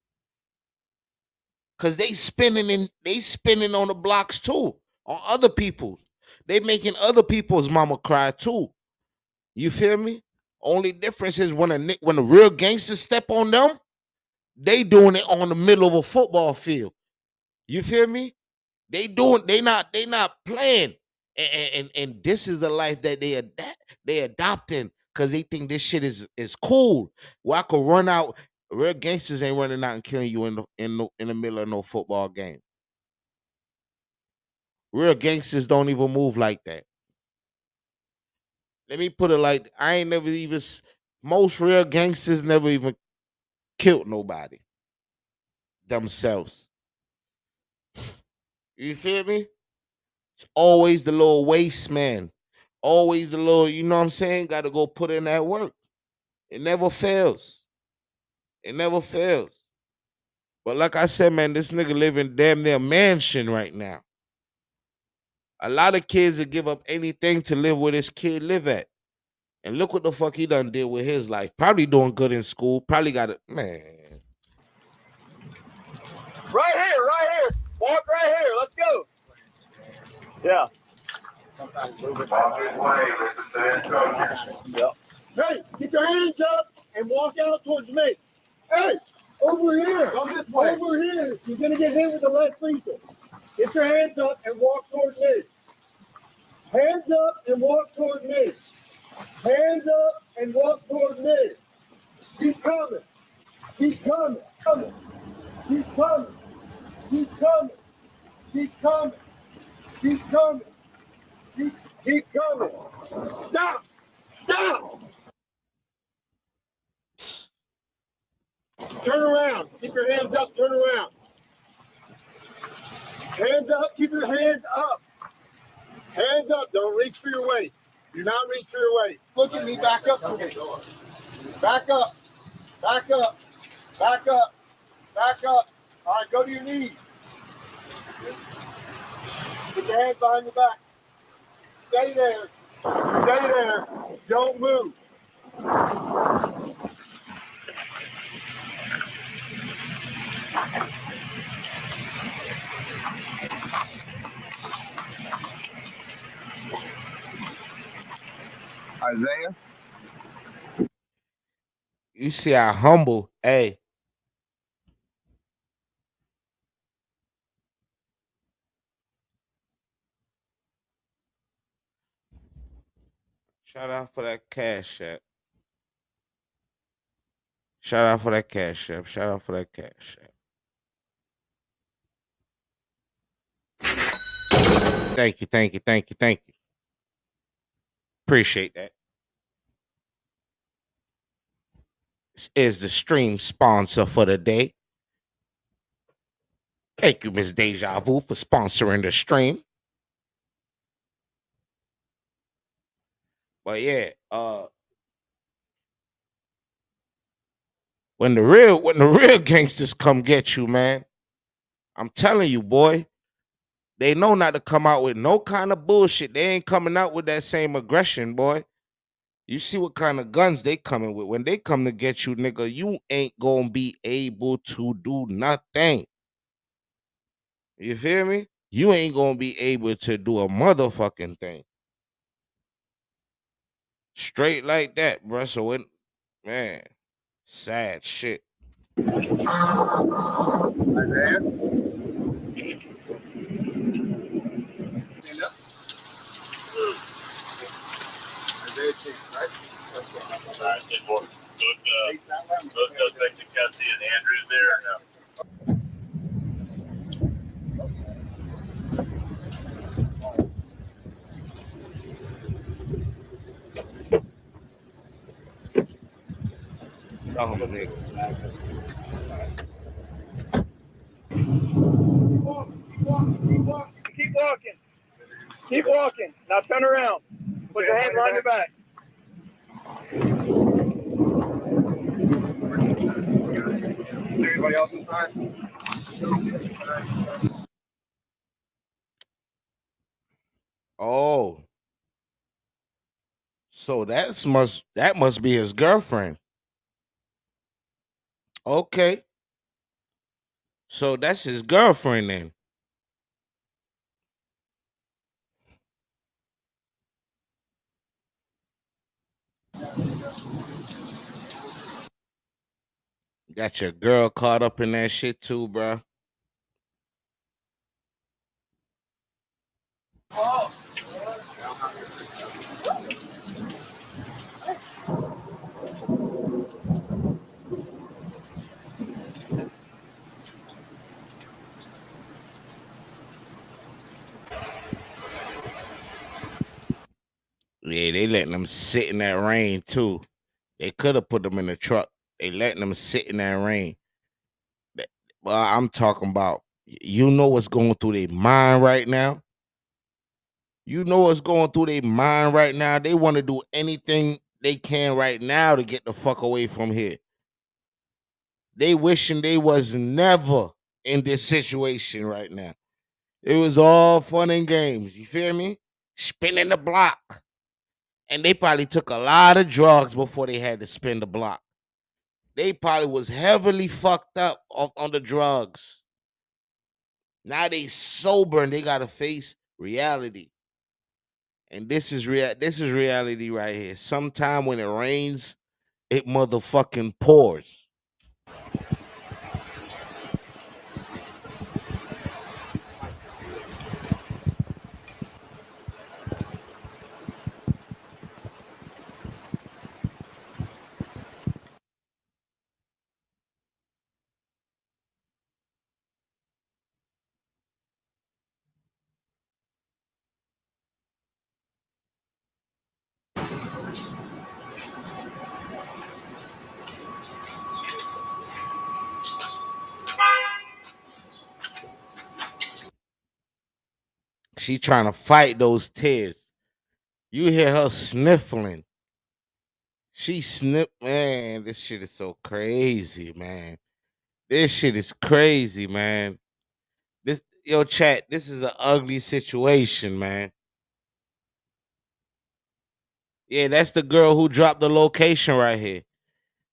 Cause they spinning on the blocks too, on other people. They making other people's mama cry too. You feel me? Only difference is when the real gangsters step on them, they doing it on the middle of a football field. You feel me? They not playing. And this is the life that they adopting because they think this shit is cool. Well, I could run out. Real gangsters ain't running out and killing you in the middle of no football game. Real gangsters don't even move like that. Let me put it like, most real gangsters never even killed nobody. themselves. You feel me? It's always the little waste man. Always the little, you know what I'm saying? Got to go put in that work. It never fails. It never fails. But like I said, man, this nigga live in damn near mansion right now. A lot of kids would give up anything to live where this kid live at. And look what the fuck he done did with his life. Probably doing good in school. Probably got it, man. Right here. Walk right here. Let's go. Yeah. Walk this way, listen to the instructions. Yep. Hey, get your hands up and walk out towards me. Hey, over here. Come this way. Over here. You're going to get hit with the less lethal. Get your hands up and walk towards me. Hands up and walk towards me. Hands up and walk towards me. Keep coming. Keep coming. Coming. Keep coming. Keep coming. Keep coming. Keep coming. Keep coming. Stop. Stop. Turn around. Keep your hands up. Turn around. Hands up. Keep your hands up. Hands up. Don't reach for your waist. Do not reach for your waist. Look at me. Back up for me. Back up. Back up. Back up. Back up. All right, go to your knees. Put your hands behind your back. Stay there. Stay there. Don't move. Isaiah? You see how humble, hey. Shout out for that cash app. Shout out for that cash app. Shout out for that cash app. Thank you, thank you, thank you, thank you. Appreciate that. This is the stream sponsor for the day. Thank you, Miss Deja Vu, for sponsoring the stream. But yeah, when the real gangsters come get you, man, I'm telling you, boy, they know not to come out with no kind of bullshit. They ain't coming out with that same aggression, boy. You see what kind of guns they coming with. When they come to get you, nigga, you ain't gonna be able to do nothing. You feel me? You ain't gonna be able to do a motherfucking thing. Straight like that, bro. So it, man, sad shit. Isaiah? Andrew's there. Oh, nigga. Keep walking. Keep walking. Now turn around. Put your hands behind your back. Is there anybody else inside? Oh. So that must be his girlfriend. Okay. So that's his girlfriend then. Got your girl caught up in that shit too, bro. Oh. Yeah, they letting them sit in that rain too. They could have put them in the truck. They letting them sit in that rain. Well, I'm talking about, you know what's going through their mind right now? You know what's going through their mind right now? They want to do anything they can right now to get the fuck away from here. They wishing they was never in this situation right now. It was all fun and games. You feel me? Spinning the block. And they probably took a lot of drugs before they had to spin the block. They probably was heavily fucked up on the drugs. Now they sober and they gotta face reality. And this is reality right here. Sometime when it rains, it motherfucking pours. She trying to fight those tears. You hear her sniffling. She snip, man. This shit is so crazy, man. This shit is crazy, man. Chat, this is an ugly situation, man. Yeah, that's the girl who dropped the location right here.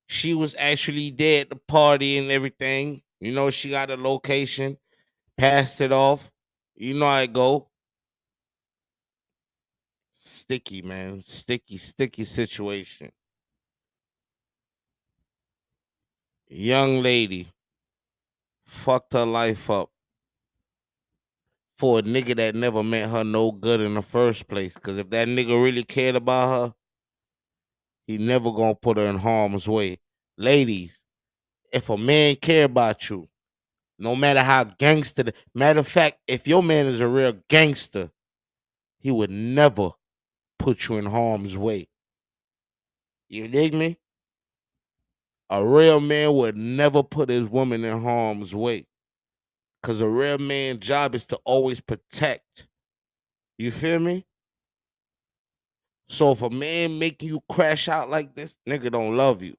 She was actually there at the party and everything. You know, she got a location, passed it off. You know how it go. Sticky, man. Sticky situation. Young lady fucked her life up for a nigga that never meant her no good in the first place. Because if that nigga really cared about her, he never gonna put her in harm's way. Ladies, if a man care about you, no matter how gangster, matter of fact, if your man is a real gangster, he would never put you in harm's way. You dig me? A real man would never put his woman in harm's way. Because a real man's job is to always protect. You feel me? So if a man making you crash out like this, nigga don't love you.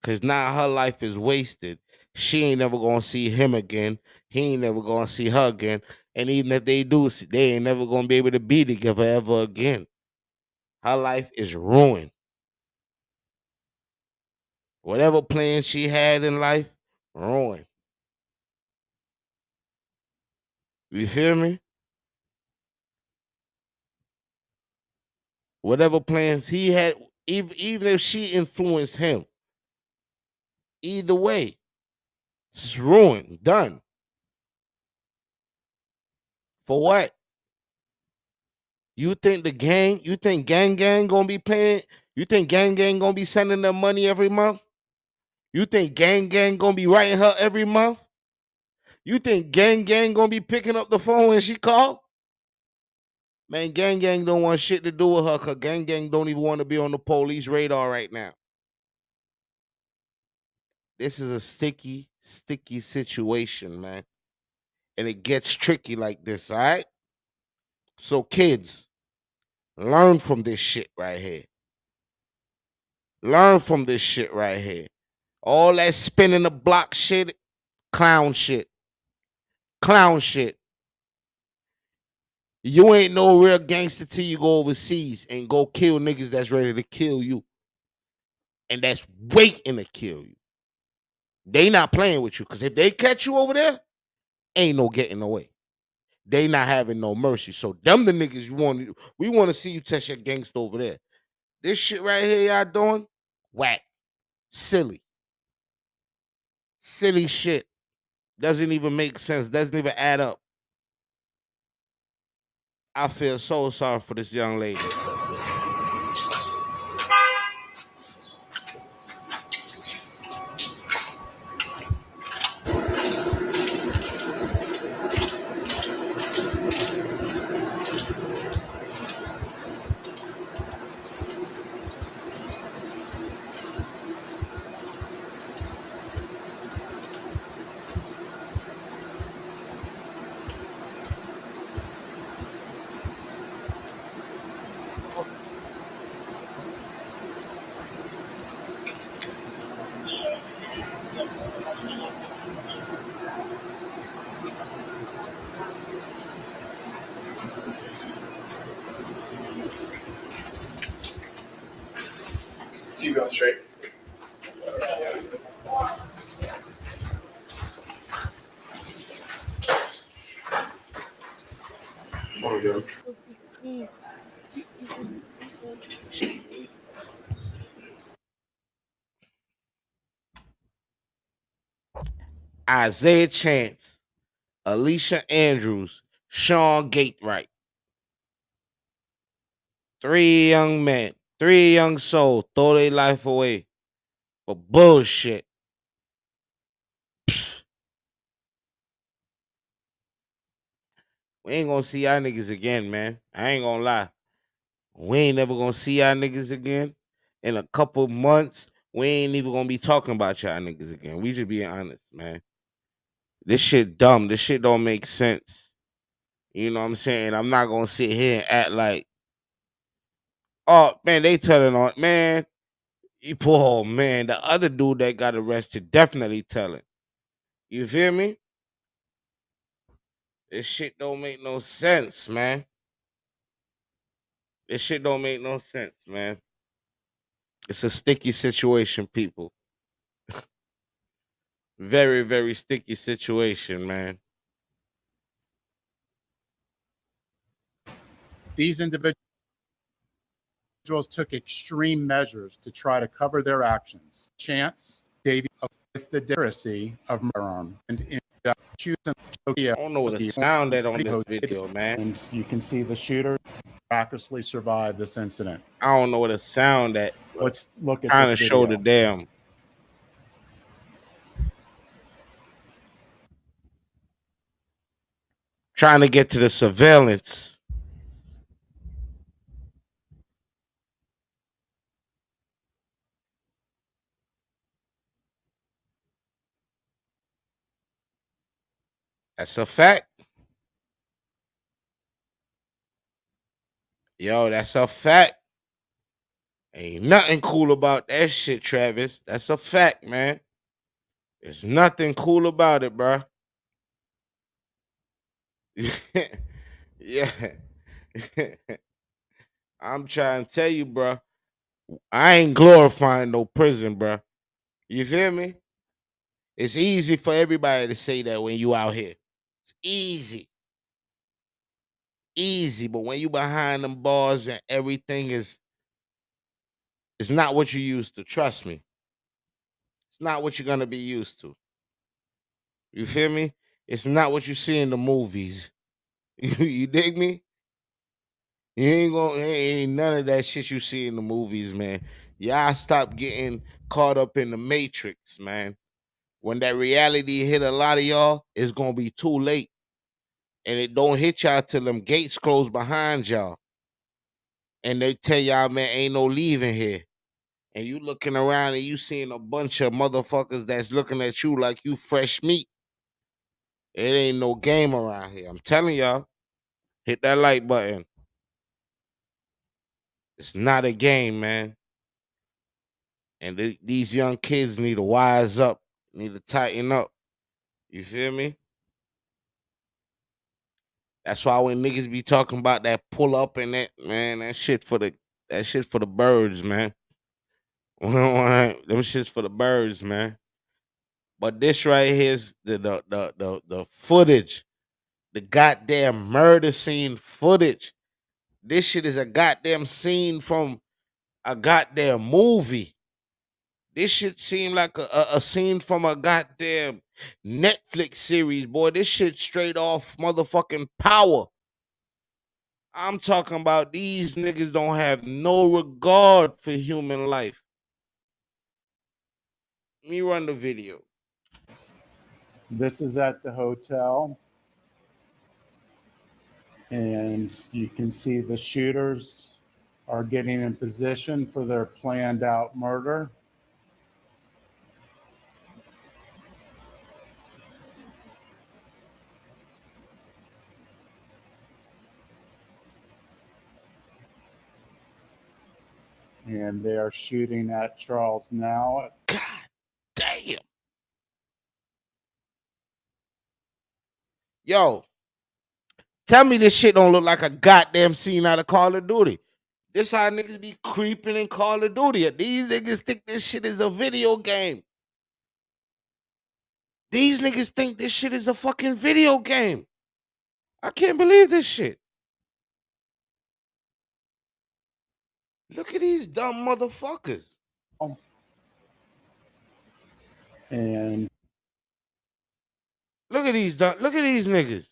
Because now her life is wasted. She ain't never going to see him again. He ain't never going to see her again. And even if they do, they ain't never going to be able to be together ever again. Her life is ruined. Whatever plan she had in life, ruined. You feel me? Whatever plans he had, even if she influenced him, either way, it's ruined, done. For what? You think gang gonna be paying? You think gang gonna be sending them money every month? You think gang gonna be writing her every month? You think gang gonna be picking up the phone when she called? Man, gang don't want shit to do with her because gang don't even want to be on the police radar right now. This is a sticky situation, man. And it gets tricky like this, all right? So kids, learn from this shit right here. Learn from this shit right here. All that spinning the block shit, clown shit. Clown shit. You ain't no real gangster till you go overseas and go kill niggas that's ready to kill you. And that's waiting to kill you. They not playing with you. Because if they catch you over there, ain't no getting away. They not having no mercy. So them the niggas we want to see you test your gangster over there. This shit right here y'all doing, whack. Silly. Silly shit. Doesn't even make sense. Doesn't even add up. I feel so sorry for this young lady. Keep going straight. There we go. Isaiah Chance, Alicia Andrews, Sean Gatewright. 3 young men, 3 young souls throw their life away for bullshit. We ain't gonna see y'all niggas again, man. I ain't gonna lie. We ain't never gonna see y'all niggas again. In a couple months, we ain't even gonna be talking about y'all niggas again. We just being honest, man. This shit dumb. This shit don't make sense. You know what I'm saying? I'm not gonna sit here and act like, oh man, they telling on, man. Oh man, the other dude that got arrested definitely telling. You feel me? This shit don't make no sense, man. This shit don't make no sense, man. It's a sticky situation, people. Very, very sticky situation, man. These individuals took extreme measures to try to cover their actions. Chance, Davey, with the accuracy of firearm and in I don't know what the sound that on this video, man. And you can see the shooter miraculously survived this incident. I don't know what the sound that. Let's look at trying this to show video. the damn. Trying to get to the surveillance. That's a fact. Yo, that's a fact. Ain't nothing cool about that shit, Travis. That's a fact, man. There's nothing cool about it, bro. Yeah. I'm trying to tell you, bro. I ain't glorifying no prison, bro. You feel me? It's easy for everybody to say that when you out here. It's easy. Easy, but when you behind them bars and everything is, it's not what you used to. Trust me. It's not what you're gonna be used to. You feel me? It's not what you see in the movies. You dig me? You ain't gonna ain't none of that shit you see in the movies, man. Y'all stop getting caught up in the matrix, man. When that reality hit a lot of y'all, it's gonna be too late. And it don't hit y'all till them gates close behind y'all. And they tell y'all, man, ain't no leaving here. And you looking around and you seeing a bunch of motherfuckers that's looking at you like you fresh meat. It ain't no game around here. I'm telling y'all, hit that like button. It's not a game, man. And these young kids need to wise up, need to tighten up. You feel me? That's why when niggas be talking about that pull up and that, man, that shit for the birds, man. Them shit's for the birds, man. But this right here's the footage, the goddamn murder scene footage. This shit is a goddamn scene from a goddamn movie. This shit seem like a scene from a goddamn Netflix series, boy. This shit straight off motherfucking Power. I'm talking about these niggas don't have no regard for human life. Let me run the video. This is at the hotel. And you can see the shooters are getting in position for their planned out murder. And they are shooting at Charles now. God damn. Yo, tell me this shit don't look like a goddamn scene out of Call of Duty. This how niggas be creeping in Call of Duty. These niggas think this shit is a video game. These niggas think this shit is a fucking video game. I can't believe this shit. Look at these dumb motherfuckers. And look at these niggas.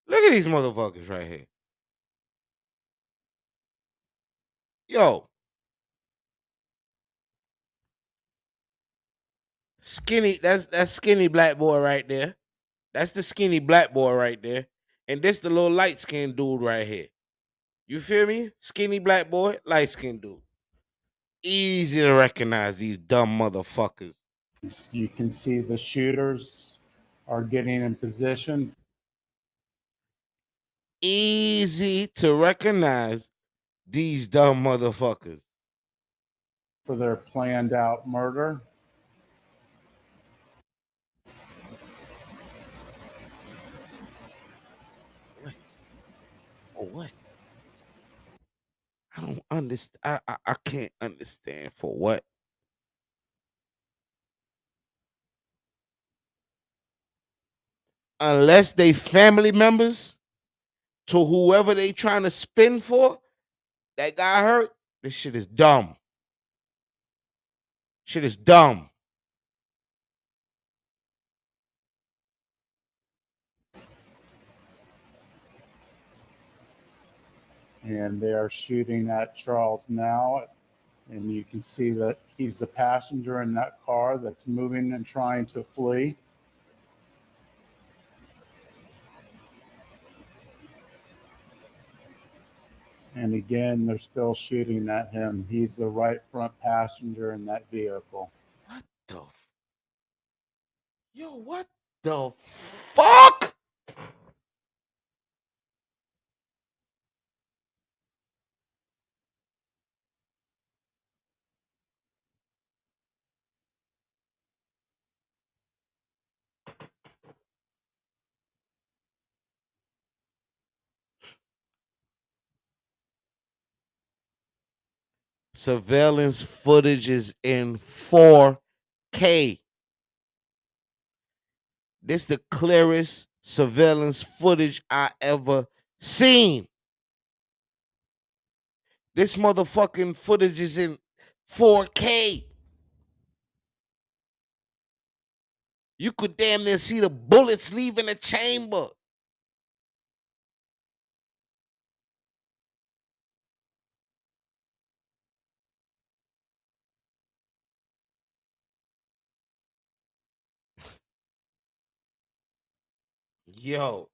Look at these motherfuckers right here. Yo. Skinny, that's skinny black boy right there. That's the skinny black boy right there. And this the little light-skinned dude right here. You feel me? Skinny black boy, light-skinned dude. Easy to recognize these dumb motherfuckers. You can see the shooters are getting in position. Easy to recognize these dumb motherfuckers. For their planned out murder. What? I don't understand. I can't understand for what. Unless they family members to whoever they trying to spin for that got hurt, this shit is dumb. Shit is dumb. And they are shooting at Charles now. And you can see that he's the passenger in that car that's moving and trying to flee. And again, they're still shooting at him. He's the right front passenger in that vehicle. What the? Yo, what the fuck? Surveillance footage is in 4K. This the clearest surveillance footage I ever seen. This motherfucking footage is in 4K. You could damn near see the bullets leaving the chamber. Yo.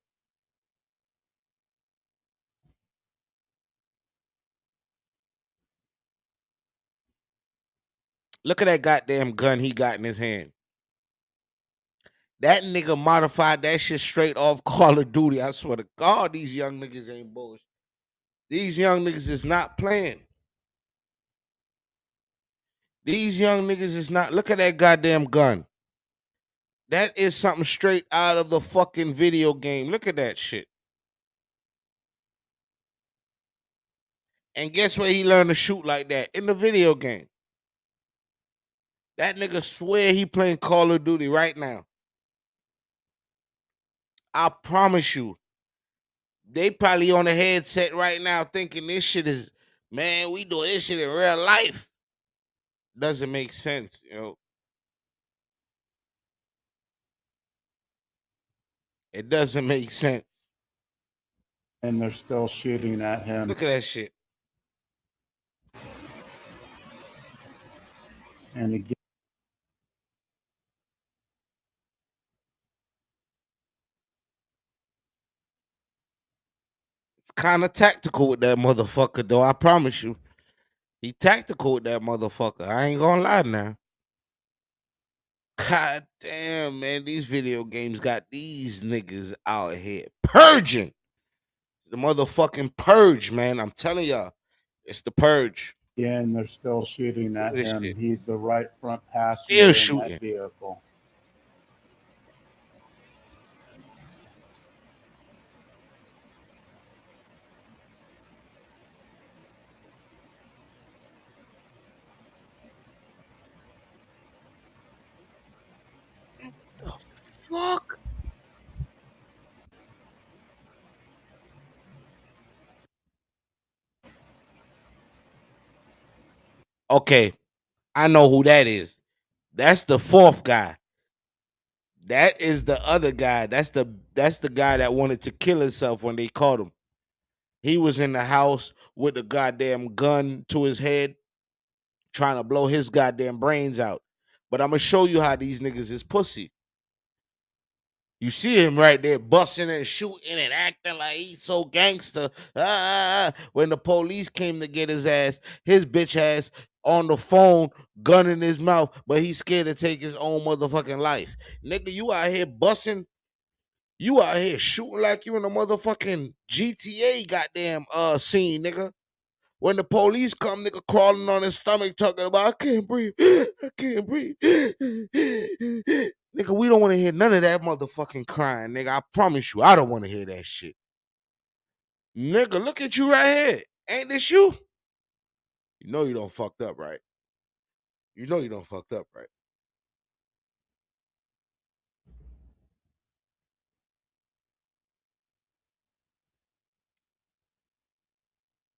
Look at that goddamn gun he got in his hand. That nigga modified that shit straight off Call of Duty. I swear to God, these young niggas ain't bullshit. These young niggas is not playing. These young niggas is not. Look at that goddamn gun. That is something straight out of the fucking video game. Look at that shit. And guess where he learned to shoot like that? In the video game. That nigga swear he playing Call of Duty right now. I promise you. They probably on a headset right now thinking this shit is, man, we doing this shit in real life. Doesn't make sense, you know. It doesn't make sense. And they're still shooting at him. Look at that shit. And again, it's kind of tactical with that motherfucker, though. I promise you. He tactical with that motherfucker. I ain't gonna lie now. God damn, man. These video games got these niggas out here purging. The motherfucking purge, man. I'm telling y'all. It's the purge. again, they're still shooting at This him. shit. He's the right front passenger Still in shooting. that vehicle. fuck? Okay, I know who that is. That's the fourth guy. That is the other guy. That's the guy that wanted to kill himself when they caught him. He was in the house with a goddamn gun to his head, trying to blow his goddamn brains out. But I'm gonna show you how these niggas is pussy. You see him right there busting and shooting and acting like he's so gangster. When the police came to get his bitch ass on the phone, gun in his mouth, but he's scared to take his own motherfucking life. Nigga, you out here busting, you out here shooting like you in a motherfucking GTA goddamn scene, nigga. When the police come, nigga crawling on his stomach talking about, I can't breathe, I can't breathe. Nigga, we don't want to hear none of that motherfucking crying, nigga. I promise you, I don't want to hear that shit. Nigga, look at you right here. Ain't this you? You know you don't fucked up, right? You know you don't fucked up, right?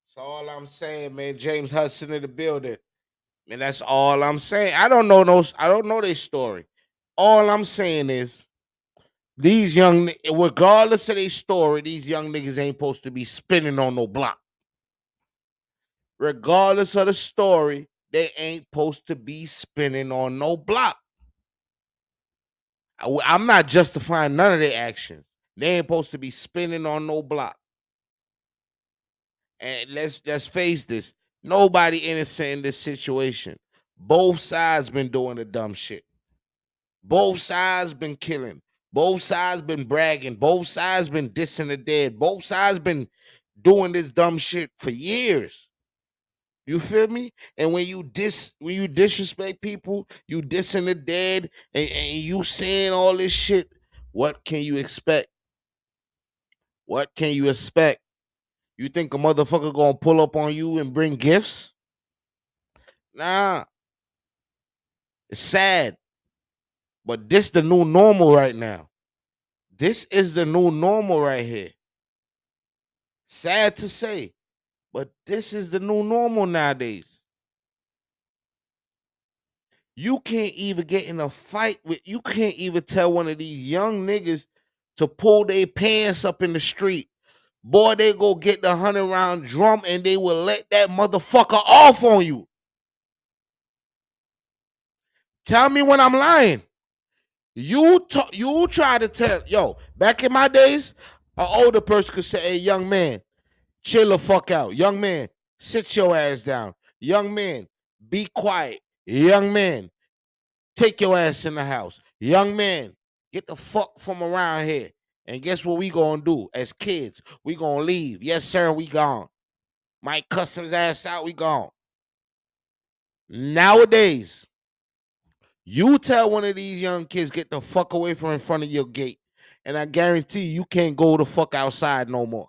That's all I'm saying, man. James Hudson in the building. And that's all I'm saying. I don't know their story. All I'm saying is these regardless of their story, these young niggas ain't supposed to be spinning on no block. Regardless of the story, they ain't supposed to be spinning on no block. I'm not justifying none of their actions. They ain't supposed to be spinning on no block. And let's face this. Nobody innocent in this situation. Both sides been doing the dumb shit. Both sides been killing. Both sides been bragging. Both sides been dissing the dead. Both sides been doing this dumb shit for years. You feel me? And when you disrespect people, you dissing the dead, and you saying all this shit, what can you expect? What can you expect? You think a motherfucker gonna pull up on you and bring gifts? Nah. It's sad. But this the new normal right now. This is the new normal right here. Sad to say, but this is the new normal nowadays. You can't even get in a fight with, you can't even tell one of these young niggas to pull their pants up in the street. Boy, they go get the 100-round drum and they will let that motherfucker off on you. Tell me when I'm lying. You try to tell, back in my days, an older person could say, hey, young man, chill the fuck out. Young man, sit your ass down. Young man, be quiet. Young man, take your ass in the house. Young man, get the fuck from around here. And guess what we gonna do? As kids, we gonna leave. Yes, sir, we gone. Might cuss his ass out, we gone. Nowadays, you tell one of these young kids, get the fuck away from in front of your gate, and I guarantee you can't go the fuck outside no more.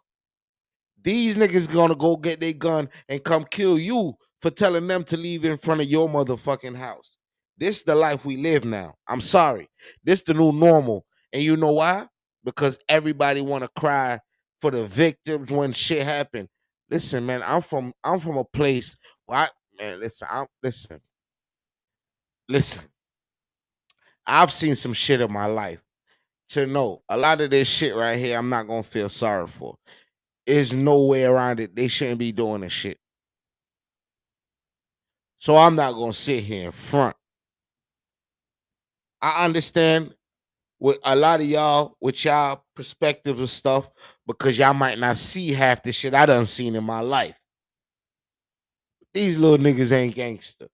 These niggas gonna go get their gun and come kill you for telling them to leave in front of your motherfucking house. This is the life we live now. I'm sorry. This is the new normal. And you know why? Because everybody want to cry for the victims when shit happen. Listen, man, I'm from a place where listen. I've seen some shit in my life to know a lot of this shit right here I'm not gonna feel sorry for. There's no way around it. They shouldn't be doing this shit. So I'm not gonna sit here in front. I understand with a lot of y'all, with y'all perspectives and stuff, because y'all might not see half the shit I done seen in my life. These little niggas ain't gangster.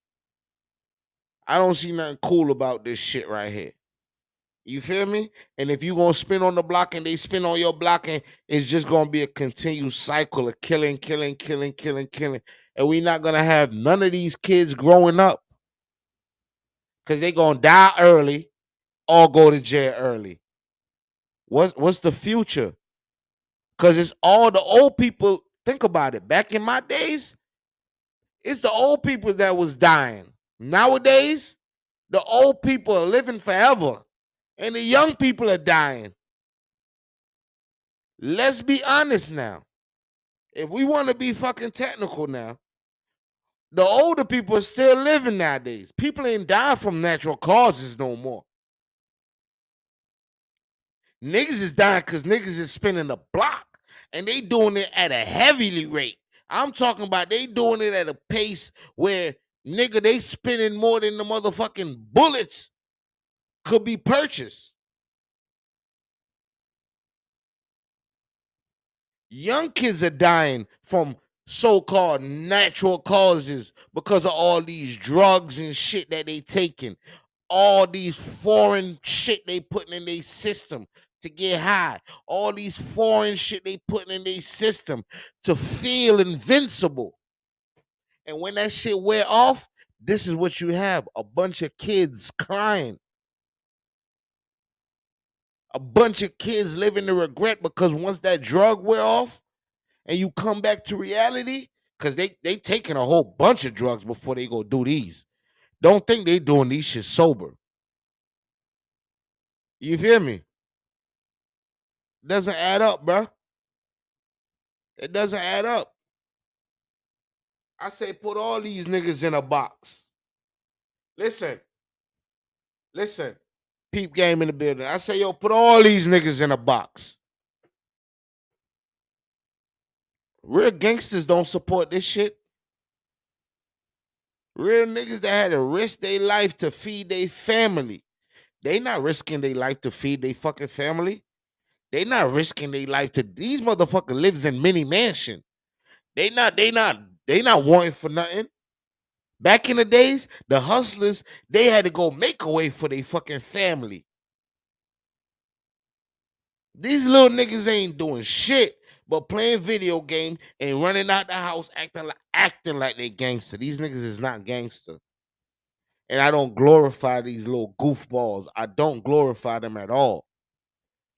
I don't see nothing cool about this shit right here. You feel me? And if you gonna spin on the block and they spin on your block, and it's just gonna be a continued cycle of killing. And we not gonna have none of these kids growing up. Cause they gonna die early or go to jail early. What's the future? Cause it's all the old people. Think about it. Back in my days, it's the old people that was dying. Nowadays, the old people are living forever. And the young people are dying. Let's be honest now. If we want to be fucking technical now, the older people are still living nowadays. People ain't dying from natural causes no more. Niggas is dying because niggas is spinning the block. And they doing it at a heavily rate. I'm talking about they doing it at a pace where, nigga, they spinning more than the motherfucking bullets could be purchased. Young kids are dying from so-called natural causes because of all these drugs and shit that they taking. All these foreign shit they putting in their system to get high. All these foreign shit they putting in their system to feel invincible. And when that shit wear off, this is what you have. A bunch of kids crying. A bunch of kids living in regret because once that drug wear off and you come back to reality, because they taking a whole bunch of drugs before they go do these. Don't think they doing these shit sober. You feel me? Doesn't add up, bro. It doesn't add up. I say put all these niggas in a box. Listen. Peep game in the building. I say, yo, put all these niggas in a box. Real gangsters don't support this shit. Real niggas that had to risk their life to feed their family. They not risking their life to feed their fucking family. They not risking their life to, these motherfuckers lives in mini mansion. They not wanting for nothing. Back in the days, the hustlers, they had to go make a way for their fucking family. These little niggas ain't doing shit but playing video games and running out the house acting like they gangster. These niggas is not gangster. And I don't glorify these little goofballs. I don't glorify them at all.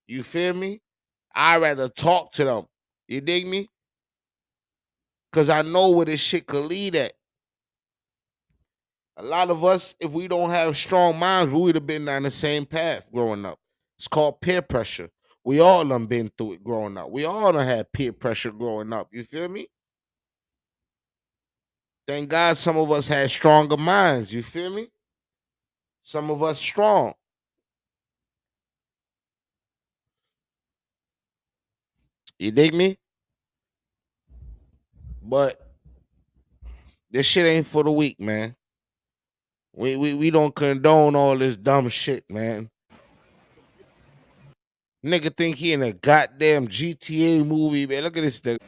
You feel me? I'd rather talk to them. You dig me? Because I know where this shit could lead at. A lot of us, if we don't have strong minds, we would have been down the same path growing up. It's called peer pressure. We all done been through it growing up. We all done had peer pressure growing up. You feel me? Thank God some of us had stronger minds. You feel me? Some of us strong. You dig me? But this shit ain't for the weak, man. We don't condone all this dumb shit, man. Nigga think he in a goddamn GTA movie, man. Look at this nigga.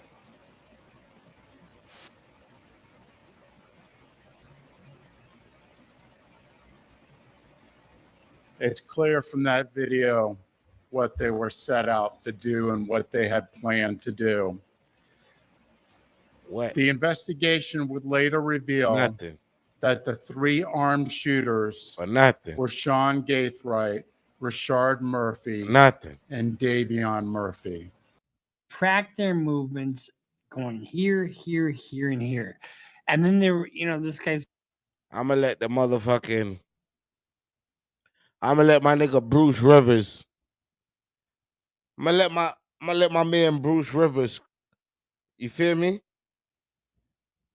It's clear from that video what they were set out to do and what they had planned to do. What? The investigation would later reveal that the three armed shooters were Sean Gaithright, Rashard Murphy, and Davion Murphy. Track their movements going here, here, here, and here. And then they were, this guy's. I'm gonna let my nigga Bruce Rivers. I'm gonna let my man Bruce Rivers, you feel me?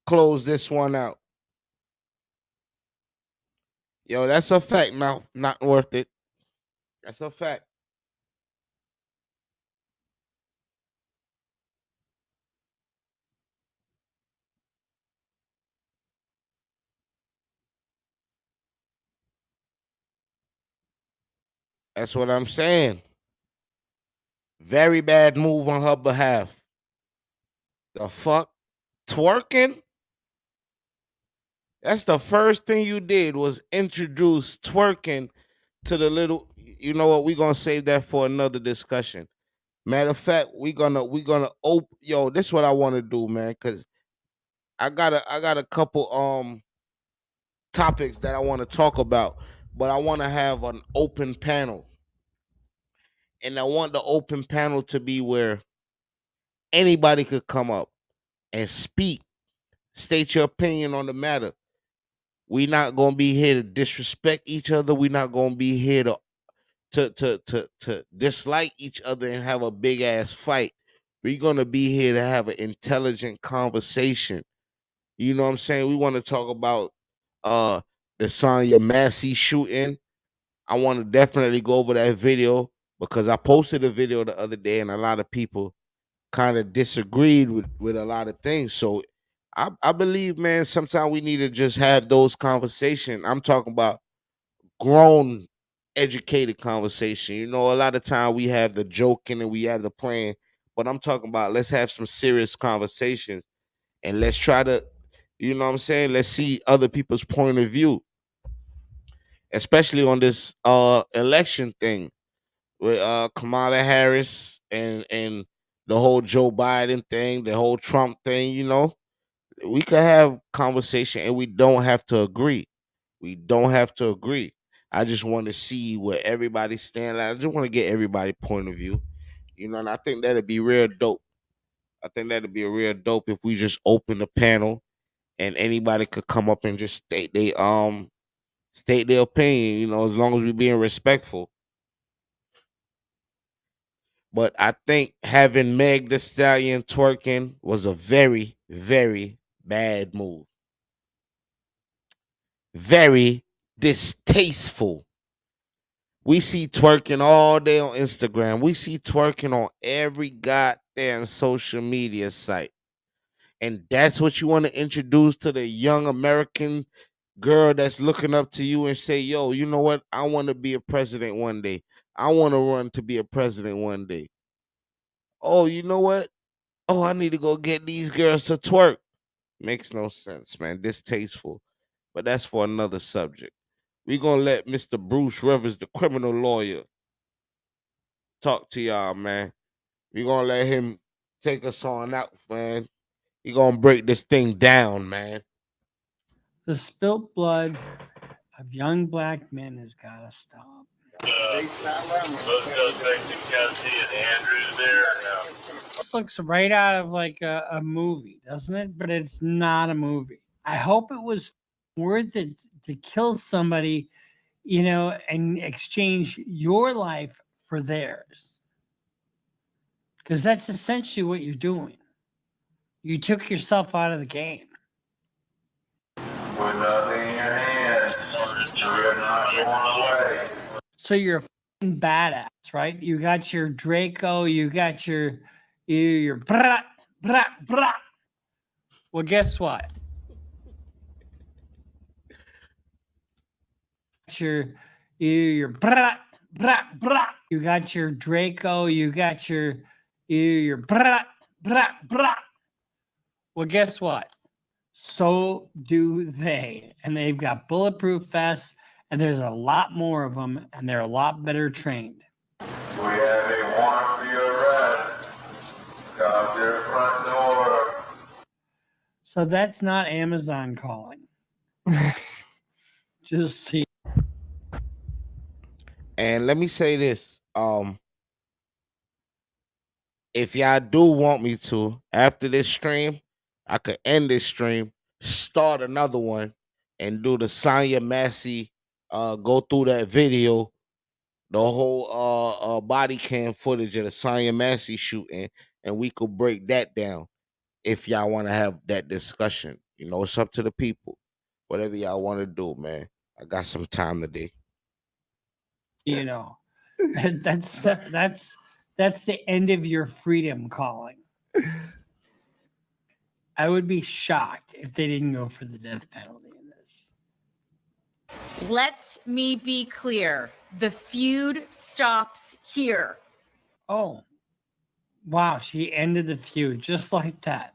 Close this one out. Yo, that's a fact now. Not worth it. That's a fact. That's what I'm saying. Very bad move on her behalf. The fuck? Twerking? That's the first thing you did was introduce twerking to the little. You know what? We're gonna save that for another discussion. Matter of fact, we're gonna open. Yo, this is what I want to do, man. Cause I got a couple topics that I want to talk about, but I want to have an open panel, and I want the open panel to be where anybody could come up and speak, state your opinion on the matter. We not gonna be here to disrespect each other. We not gonna be here to dislike each other and have a big ass fight. We're gonna be here to have an intelligent conversation. You know what I'm saying? We want to talk about the Sonya Massey shooting. I want to definitely go over that video because I posted a video the other day and a lot of people kind of disagreed with a lot of things. So I believe, man, sometimes we need to just have those conversations. I'm talking about grown, educated conversation. You know, a lot of time we have the joking and we have the playing, but I'm talking about let's have some serious conversations and let's try to, you know what I'm saying? Let's see other people's point of view, especially on this election thing with Kamala Harris and the whole Joe Biden thing, the whole Trump thing. You know, we could have conversation and we don't have to agree. We don't have to agree. I just want to see where everybody stand at. I just want to get everybody's point of view. You know, and I think that'd be real dope. I think that'd be a real dope if we just open the panel and anybody could come up and just state their opinion, you know, as long as we're being respectful. But I think having Meg Thee Stallion twerking was a very, very bad move. Very distasteful. We see twerking all day on Instagram. We see twerking on every goddamn social media site. And that's what you want to introduce to the young American girl that's looking up to you and say, yo, you know what? I want to be a president one day. I want to run to be a president one day. Oh, you know what? Oh, I need to go get these girls to twerk. Makes no sense, man. Distasteful. But that's for another subject. We're going to let Mr. Bruce Rivers, the criminal lawyer, talk to y'all, man. We're going to let him take us on out, man. He's going to break this thing down, man. The spilt blood of young black men has got to stop. This looks right out of like a movie, doesn't it? But it's not a movie. I hope it was worth it to kill somebody, you know, and exchange your life for theirs. Because that's essentially what you're doing. You took yourself out of the game. With nothing in your hands, you're not going away. So you're a fucking badass, right? You got your Draco, you got your brat, brat, brat. Well, guess what? Your brat, brat, brat. You got your Draco, you got your brat, brat, brat. Well, guess what? So do they. And they've got bulletproof vests, and there's a lot more of them, and they're a lot better trained. We have a warrant for your arrest. Come to your front door. So that's not Amazon calling. Just see. And let me say this. If y'all do want me to, after this stream, I could end this stream, start another one, and do the Sonya Massey, go through that video, the whole body cam footage of the Sonya Massey shooting, and we could break that down if y'all want to have that discussion. You know, it's up to the people. Whatever y'all want to do, man. I got some time today. You know, that's the end of your freedom calling. I would be shocked if they didn't go for the death penalty in this. Let me be clear. The feud stops here. Oh, wow. She ended the feud just like that.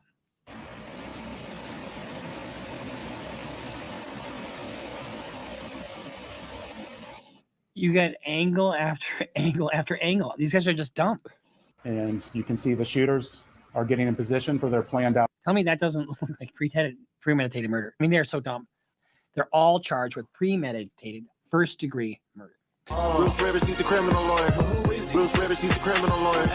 You got angle after angle after angle. These guys are just dumb. And you can see the shooters are getting in position for their planned out. Tell me that doesn't look like premeditated murder. I mean, they're so dumb. They're all charged with premeditated first-degree murder. Bruce Rivers, he's the criminal lawyer. Bruce Rivers, he's the criminal lawyer.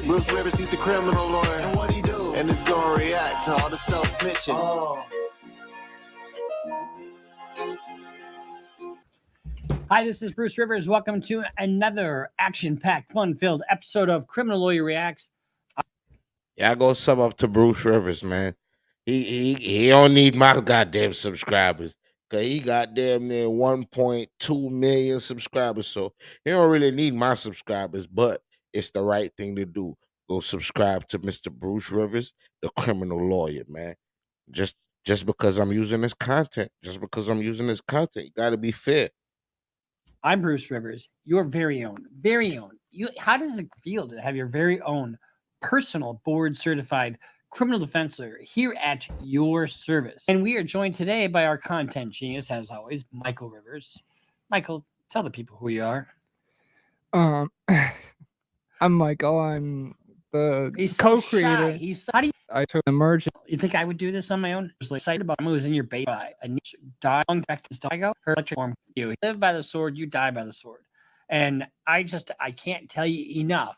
Bruce Rivers, he's the criminal lawyer. And what he do? And it's gonna react to all the self-snitching. Hi, this is Bruce Rivers. Welcome to another action-packed, fun-filled episode of Criminal Lawyer Reacts. Yeah, I go sum up to Bruce Rivers, man. He don't need my goddamn subscribers. Cause he got damn near 1.2 million subscribers. So he don't really need my subscribers, but it's the right thing to do. Go subscribe to Mr. Bruce Rivers, the criminal lawyer, man. Just because I'm using his content. You gotta be fair. I'm Bruce Rivers, your very own. How does it feel to have your very own personal board-certified criminal defense lawyer here at your service? And we are joined today by our content genius, as always, Michael Rivers. Michael, tell the people who you are. I'm Michael. I'm the co-creator. How do you? I took emergent. You think I would do this on my own? I was excited about moves in your bait by a niche dog practice dog. Her electric form. You live by the sword, you die by the sword. And I can't tell you enough.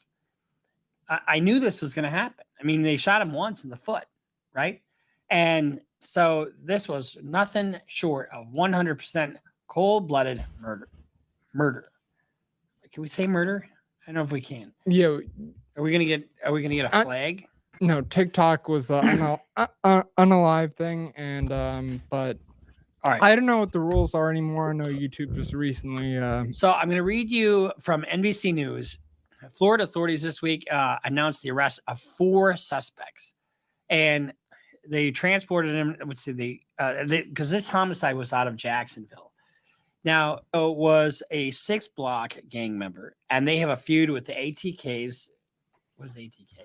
I knew this was going to happen. I mean, they shot him once in the foot, right? And so this was nothing short of 100% cold-blooded murder. Can we say murder? I don't know if we can. Yeah. Are we gonna get a flag? No, TikTok was the unalive thing, and but all right. I don't know what the rules are anymore. I know YouTube just recently. So I'm gonna read you from NBC News. Florida authorities this week announced the arrest of 4 suspects, and they transported him. Let's see, because this homicide was out of Jacksonville. Now, it was a 6-block gang member, and they have a feud with the ATKs. What is ATK?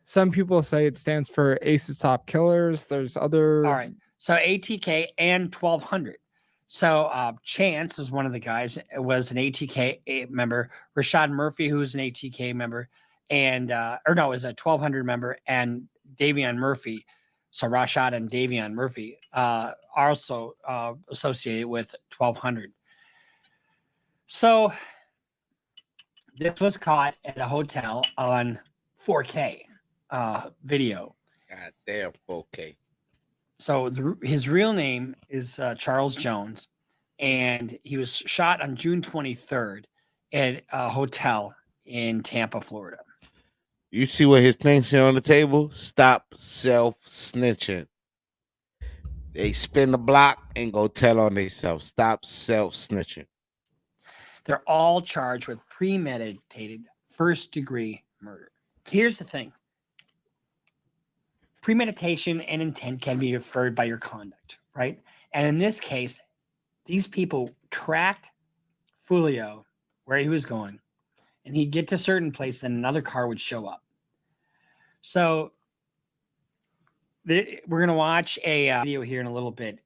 Some people say it stands for Ace's Top Killers. There's other. All right. So ATK and 1200. So Chance is one of the guys. It was an ATK member. Rashad Murphy, who is an ATK member, and is a 1200 member, and Davion Murphy. So Rashad and Davion Murphy are also associated with 1200. So this was caught at a hotel on 4K video. God damn 4K. So his real name is Charles Jones, and he was shot on June 23rd at a hotel in Tampa, Florida. You see what his thing say on the table? Stop self-snitching. They spin the block and go tell on themselves. Stop self-snitching. They're all charged with premeditated first-degree murder. Here's the thing. Premeditation and intent can be inferred by your conduct, right? And in this case, these people tracked Foolio where he was going, and he'd get to a certain place, then another car would show up. So we're going to watch a video here in a little bit.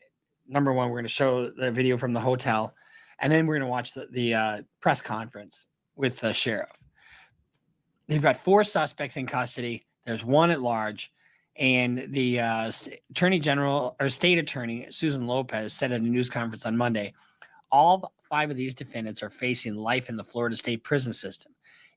Number one, we're going to show the video from the hotel, and then we're going to watch the press conference with the sheriff. They've got 4 suspects in custody. There's 1 at large. And the attorney general or state attorney, Susan Lopez, said at a news conference on Monday, all 5 of these defendants are facing life in the Florida state prison system.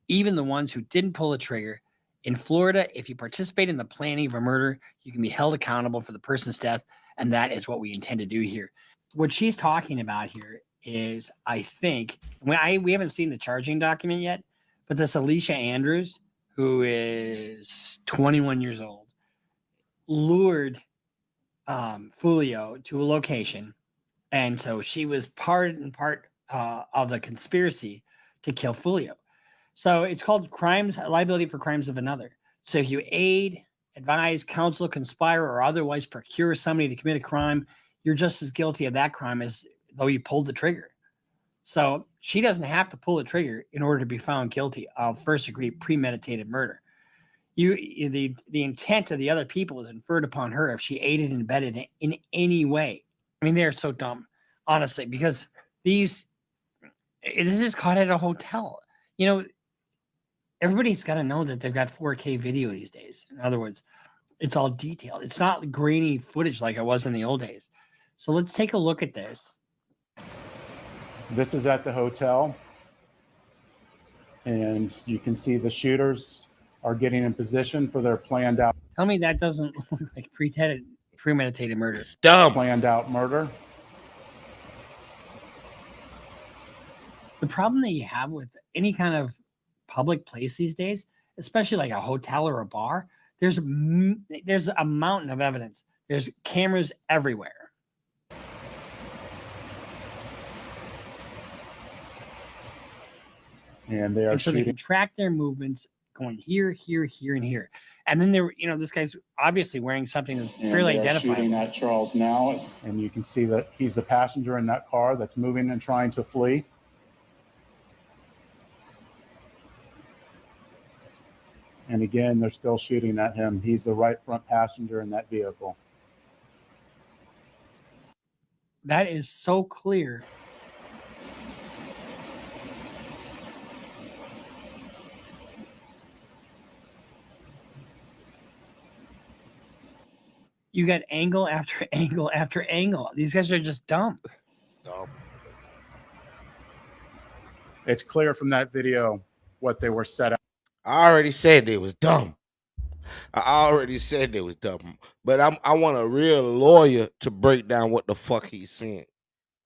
Even the ones who didn't pull the trigger. In Florida, if you participate in the planning of a murder, you can be held accountable for the person's death. And that is what we intend to do here. What she's talking about here is, I think, we haven't seen the charging document yet, but this Alicia Andrews, who is 21 years old, lured Foolio to a location, and so she was part of the conspiracy to kill Foolio. So it's called liability for crimes of another. So if you aid, advise, counsel, conspire, or otherwise procure somebody to commit a crime, you're just as guilty of that crime as though you pulled the trigger. So she doesn't have to pull the trigger in order to be found guilty of first-degree premeditated murder. The intent of the other people is inferred upon her if she aided and abetted it in any way. I mean, they're so dumb, honestly, because this is caught at a hotel. You know, everybody's got to know that they've got 4K video these days. In other words, it's all detailed. It's not grainy footage like it was in the old days. So let's take a look at this. This is at the hotel, and you can see the shooters are getting in position for their planned out. Tell me that doesn't look like premeditated murder. Dumb. Planned out murder. The problem that you have with any kind of public place these days, especially like a hotel or a bar, there's a mountain of evidence. There's cameras everywhere. And they are so they can track their movements going here, here, here, and here. And then this guy's obviously wearing something that's fairly identifiable. Shooting at Charles now, and you can see that he's the passenger in that car that's moving and trying to flee. And again, they're still shooting at him. He's the right front passenger in that vehicle. That is so clear. You got angle after angle after angle. These guys are just dumb. It's clear from that video what they were set up. I already said they was dumb. But I want a real lawyer to break down what the fuck he's saying,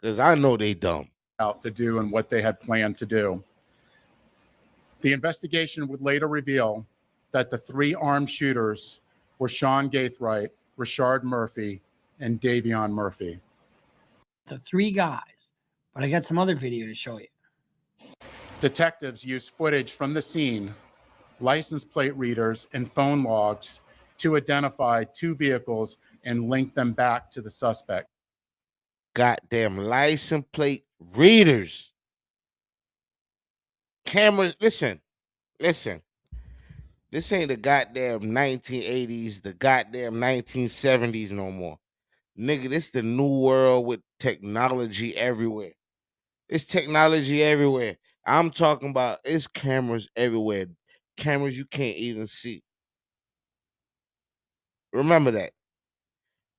because I know they dumb. Out to do and what they had planned to do. The investigation would later reveal that the 3 armed shooters were Sean Gaithright, Richard Murphy, and Davion Murphy. The 3 guys, but I got some other video to show you. Detectives used footage from the scene, license plate readers, and phone logs to identify 2 vehicles and link them back to the suspect. Goddamn license plate readers. Cameras, listen. This ain't the goddamn 1980s, the goddamn 1970s no more. Nigga, this the new world with technology everywhere. It's technology everywhere. I'm talking about it's cameras everywhere. Cameras you can't even see. Remember that.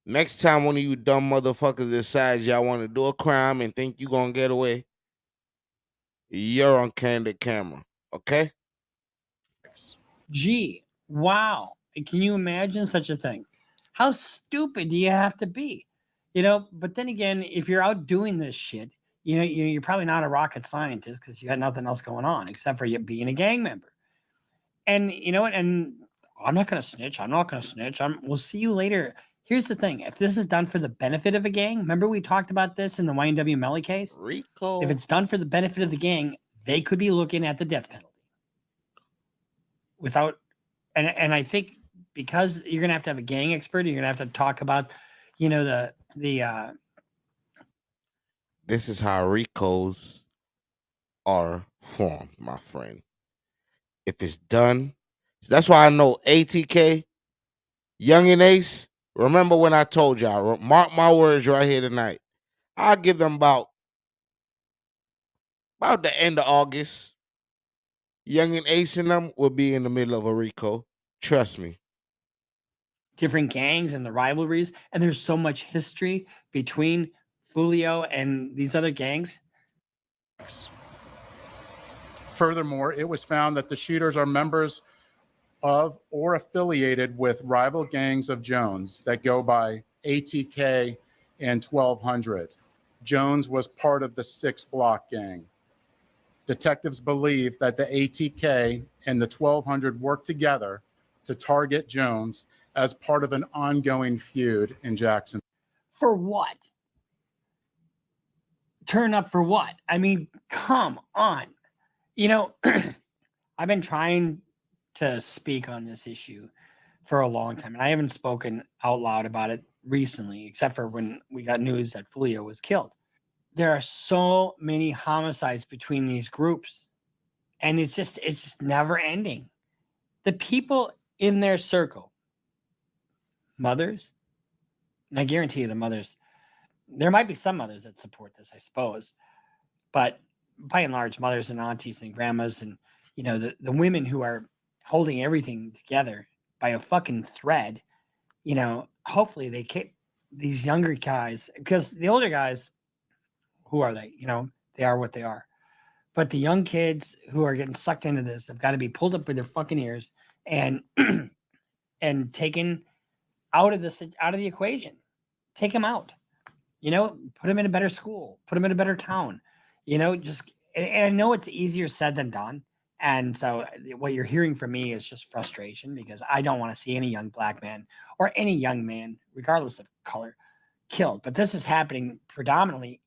Next time one of you dumb motherfuckers decides y'all want to do a crime and think you gonna get away, you're on candid camera, okay? Gee, wow. Can you imagine such a thing? How stupid do you have to be? But then again, if you're out doing this shit, you're probably not a rocket scientist because you got nothing else going on except for you being a gang member. And you know what? And I'm not going to snitch. We'll see you later. Here's the thing. If this is done for the benefit of a gang, remember we talked about this in the YNW Melly case? Rico. If it's done for the benefit of the gang, they could be looking at the death penalty. And I think because you're going to have a gang expert, you're going to have to talk about, This is how RICOs are formed, my friend. If it's done, that's why I know ATK, Young and Ace. Remember when I told y'all, mark my words right here tonight. I'll give them about the end of August. Young and Ace and them will be in the middle of a RICO. Trust me. Different gangs and the rivalries. And there's so much history between Foolio and these other gangs. Furthermore, it was found that the shooters are members of or affiliated with rival gangs of Jones that go by ATK and 1200. Jones was part of the 6 Block gang. Detectives believe that the ATK and the 1200 worked together to target Jones as part of an ongoing feud in Jackson. For what? Turn up for what? I mean, come on. I've been trying to speak on this issue for a long time, and I haven't spoken out loud about it recently, except for when we got news that Foolio was killed. There are so many homicides between these groups, and it's just never ending. The people in their circle, mothers, and I guarantee you the mothers, there might be some mothers that support this, I suppose, but by and large, mothers and aunties and grandmas and, the women who are holding everything together by a fucking thread, hopefully they keep these younger guys, because the older guys, who are they? They are what they are. But the young kids who are getting sucked into this have got to be pulled up by their fucking ears and and taken out of the equation. Take them out. Put them in a better school. Put them in a better town. and I know it's easier said than done. And so what you're hearing from me is just frustration because I don't want to see any young black man or any young man, regardless of color, killed. But this is happening predominantly.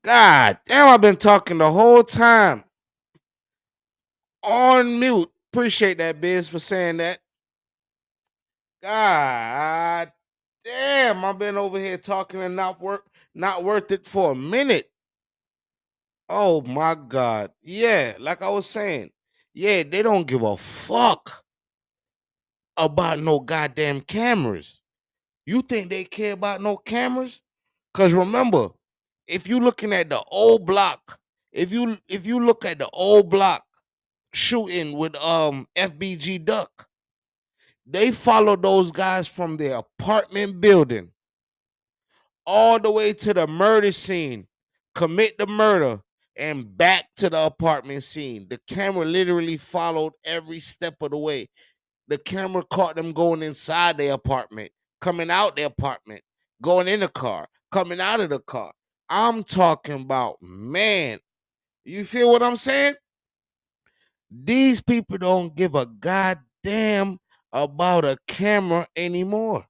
God damn, I've been talking the whole time. On mute. Appreciate that, Biz, for saying that. God damn, I've been over here talking and not worth it for a minute. Oh my God. Yeah, like I was saying. Yeah, they don't give a fuck about no goddamn cameras. You think they care about no cameras? Cause remember, if you looking at the old block, if you look at the old block shooting with FBG Duck, they follow those guys from their apartment building all the way to the murder scene, commit the murder, and back to the apartment scene. The camera literally followed every step of the way. The camera caught them going inside their apartment, coming out their apartment, going in the car, coming out of the car. I'm talking about, man, you feel what I'm saying? These people don't give a goddamn about a camera anymore.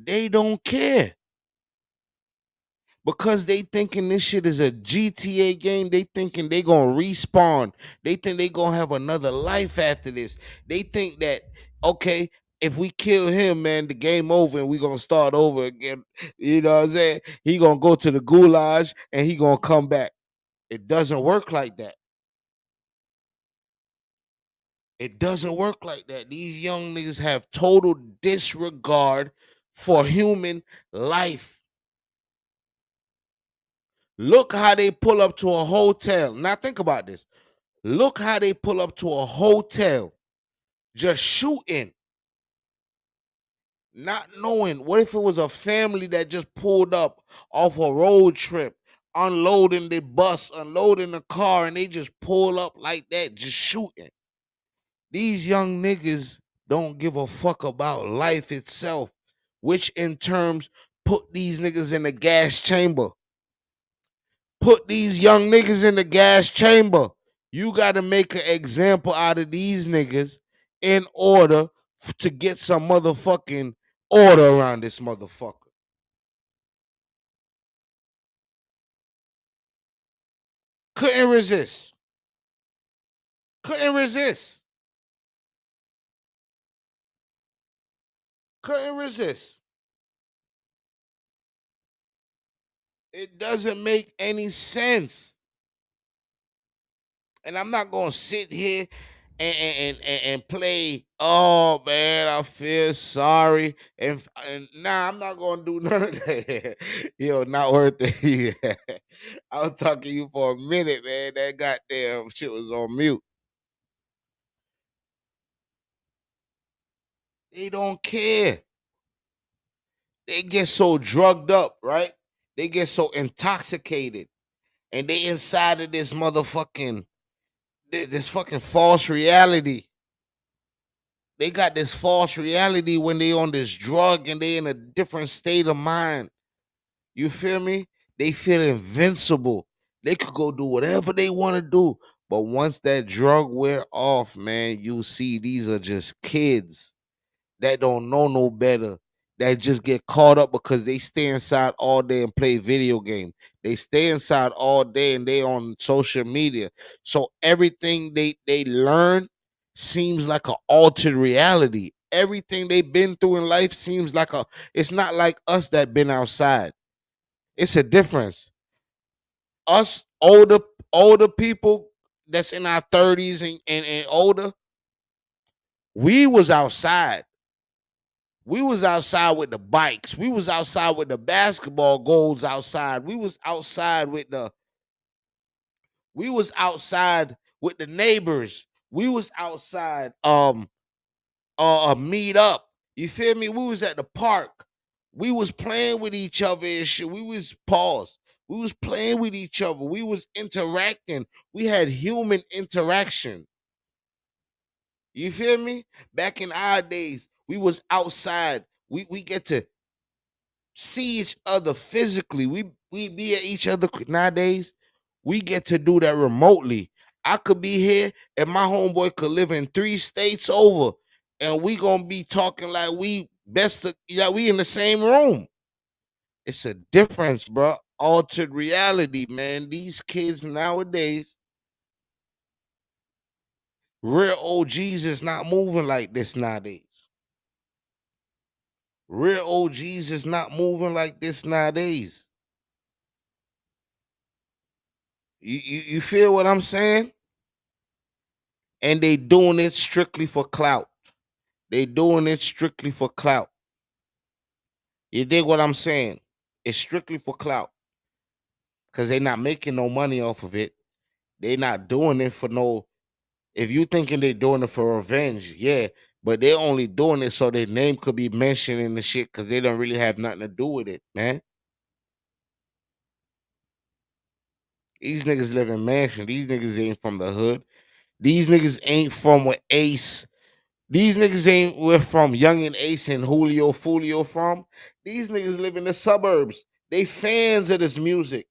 They don't care. Because they thinking this shit is a GTA game. They thinking they gonna respawn. They think they gonna have another life after this. They think that, okay, if we kill him, man, the game over and we gonna start over again. You know what I'm saying? He gonna go to the goulash and he gonna come back. It doesn't work like that. It doesn't work like that. These young niggas have total disregard for human life. Look how they pull up to a hotel. Now think about this. Look how they pull up to a hotel just shooting. Not knowing, what if it was a family that just pulled up off a road trip, unloading the bus, unloading the car, and they just pull up like that, just shooting. These young niggas don't give a fuck about life itself, which in terms put these niggas in the gas chamber. Put these young niggas in the gas chamber. You got to make an example out of these niggas in order to get some motherfucking order around this motherfucker. Couldn't resist. Couldn't resist. Couldn't resist. It doesn't make any sense. And I'm not gonna sit here and play, oh man, I feel sorry. And nah, I'm not gonna do none of that. Yo, not worth it. I was talking to you for a minute, man. That goddamn shit was on mute. They don't care. They get so drugged up, right? They get so intoxicated. And they inside of this motherfucking, this fucking false reality. They got this false reality when they on this drug and they in a different state of mind. You feel me? They feel invincible. They could go do whatever they want to do. But once that drug wear off, man, you see these are just kids that don't know no better, that just get caught up because they stay inside all day and play video games. They stay inside all day and they on social media. So everything they learn seems like an altered reality. Everything they've been through in life seems like it's not like us that been outside. It's a difference. Us older people that's in our 30s and older, we was outside. We was outside with the bikes. We was outside with the basketball goals outside. We was outside with the neighbors. We was outside meet up. You feel me? We was at the park. We was playing with each other and shit. We was We was playing with each other. We was interacting. We had human interaction. You feel me? Back in our days, we was outside. We get to see each other physically. We be at each other. Nowadays, we get to do that remotely. I could be here and my homeboy could live in 3 states over, and we gonna be talking like we we in the same room. It's a difference, bro. Altered reality, man. These kids nowadays, real OGs is not moving like this nowadays. Real OGs is not moving like this nowadays. You feel what I'm saying? And they doing it strictly for clout. They doing it strictly for clout. You dig what I'm saying? It's strictly for clout. Because they not making no money off of it. They not doing it for no... If you thinking they doing it for revenge, yeah. But they only doing it so their name could be mentioned in the shit because they don't really have nothing to do with it, man. These niggas live in mansion. These niggas ain't from the hood. These niggas ain't from where Ace. These niggas ain't where from Young and Ace and Julio Foolio from. These niggas live in the suburbs. They fans of this music.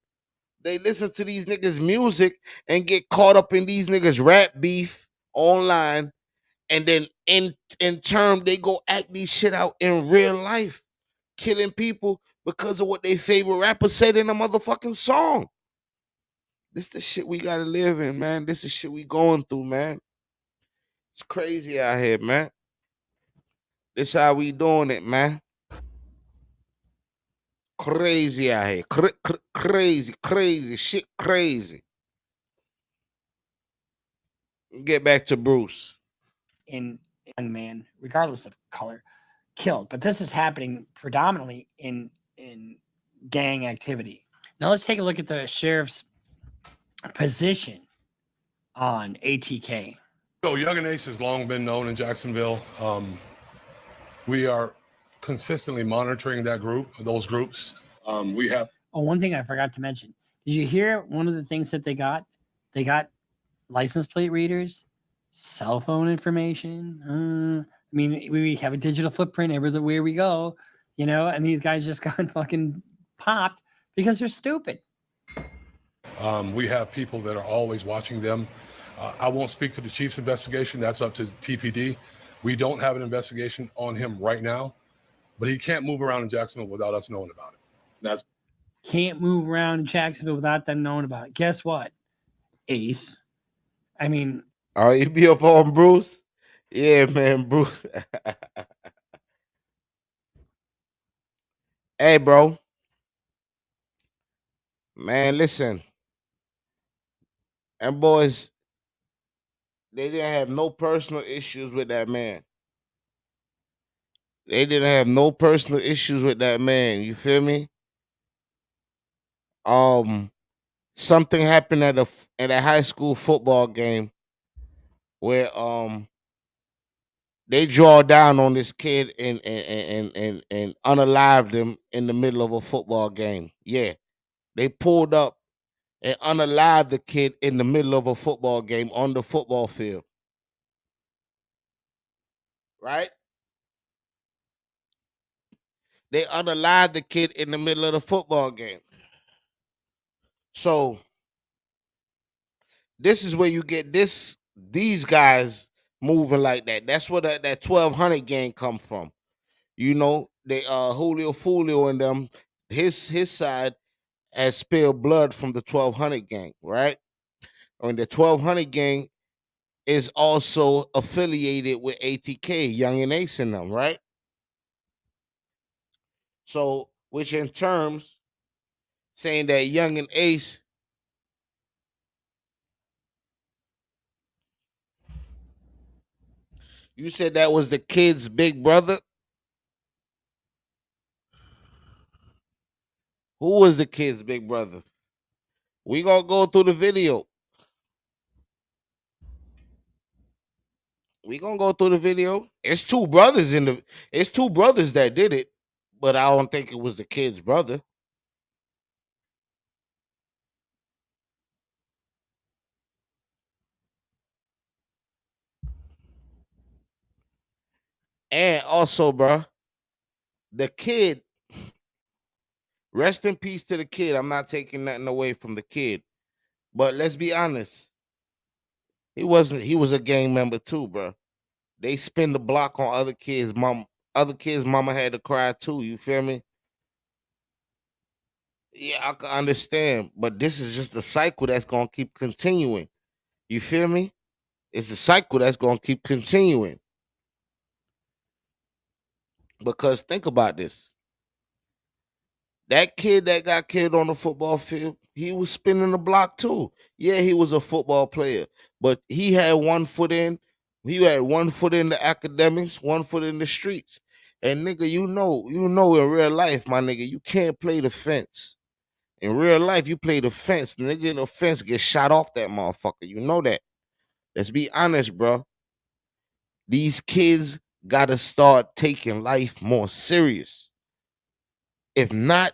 They listen to these niggas' music and get caught up in these niggas' rap beef online. And then in turn, they go act these shit out in real life, killing people because of what their favorite rapper said in a motherfucking song. This the shit we gotta live in, man. This is shit we going through, man. It's crazy out here, man. This how we doing it, man. Crazy out here. Crazy. Shit crazy. Get back to Bruce. In young man, regardless of color, killed. But this is happening predominantly in gang activity. Now let's take a look at the sheriff's position on ATK. So Young and Ace has long been known in Jacksonville. We are consistently monitoring those groups. We have... Oh, one thing I forgot to mention. Did you hear one of the things that they got? They got license plate readers, cell phone information. I mean, we have a digital footprint everywhere we go, you know, and these guys just got fucking popped because they're stupid. We have people that are always watching them. I won't speak to the chief's investigation. That's up to TPD. We don't have an investigation on him right now, but he can't move around in Jacksonville without us knowing about it. Can't move around in Jacksonville without them knowing about it. Guess what? Ace. I mean... Oh, you be up on Bruce? Yeah, man, Bruce. Hey, bro. Man, listen. And boys, they didn't have no personal issues with that man. They didn't have no personal issues with that man. You feel me? Something happened at a high school football game where they draw down on this kid and unalived him in the middle of a football game. Yeah. They pulled up and unalived the kid in the middle of a football game on the football field. Right? They unalived the kid in the middle of the football game. So this is where you get these guys moving like that. That's where that 1200 gang come from. You know, they Julio Foolio and them, his side has spilled blood from the 1200 gang, right? And the 1200 gang is also affiliated with ATK, Young and Ace and them, right? So, which in terms saying that Young and Ace you said that was the kid's big brother? Who was the kid's big brother? We gonna go through the video. We gonna go through the video. It's two brothers that did it, but I don't think it was the kid's brother. And also, bro, the kid, rest in peace to the kid. I'm not taking nothing away from the kid. But let's be honest. He was a gang member too, bro. They spin the block on other kids' mom. Other kids' mama had to cry too. You feel me? Yeah, I can understand, but this is just a cycle that's gonna keep continuing. You feel me? It's a cycle that's gonna keep continuing. Because think about this. That kid that got killed on the football field, he was spinning the block too. Yeah, he was a football player, but he had one foot in. He had one foot in the academics, one foot in the streets. And nigga, you know in real life, my nigga, you can't play the fence. In real life, you play the fence. Nigga in the fence get shot off that motherfucker. You know that. Let's be honest, bro. These kids gotta start taking life more serious. If not,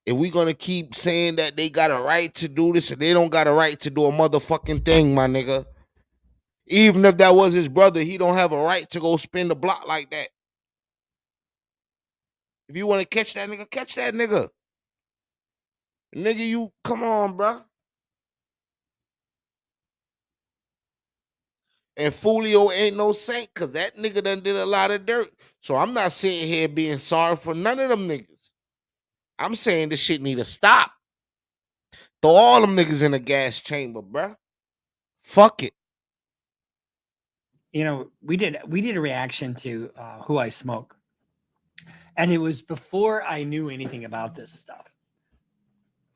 if we gonna keep saying that they got a right to do this and they don't got a right to do a motherfucking thing, my nigga. Even if that was his brother, he don't have a right to go spin the block like that. If you want to catch that nigga, catch that nigga. Nigga, you come on, bro. And Foolio ain't no saint because that nigga done did a lot of dirt. So I'm not sitting here being sorry for none of them niggas. I'm saying this shit need to stop. Throw all them niggas in a gas chamber, bruh. Fuck it. You know, we did a reaction to Who I Smoke. And it was before I knew anything about this stuff.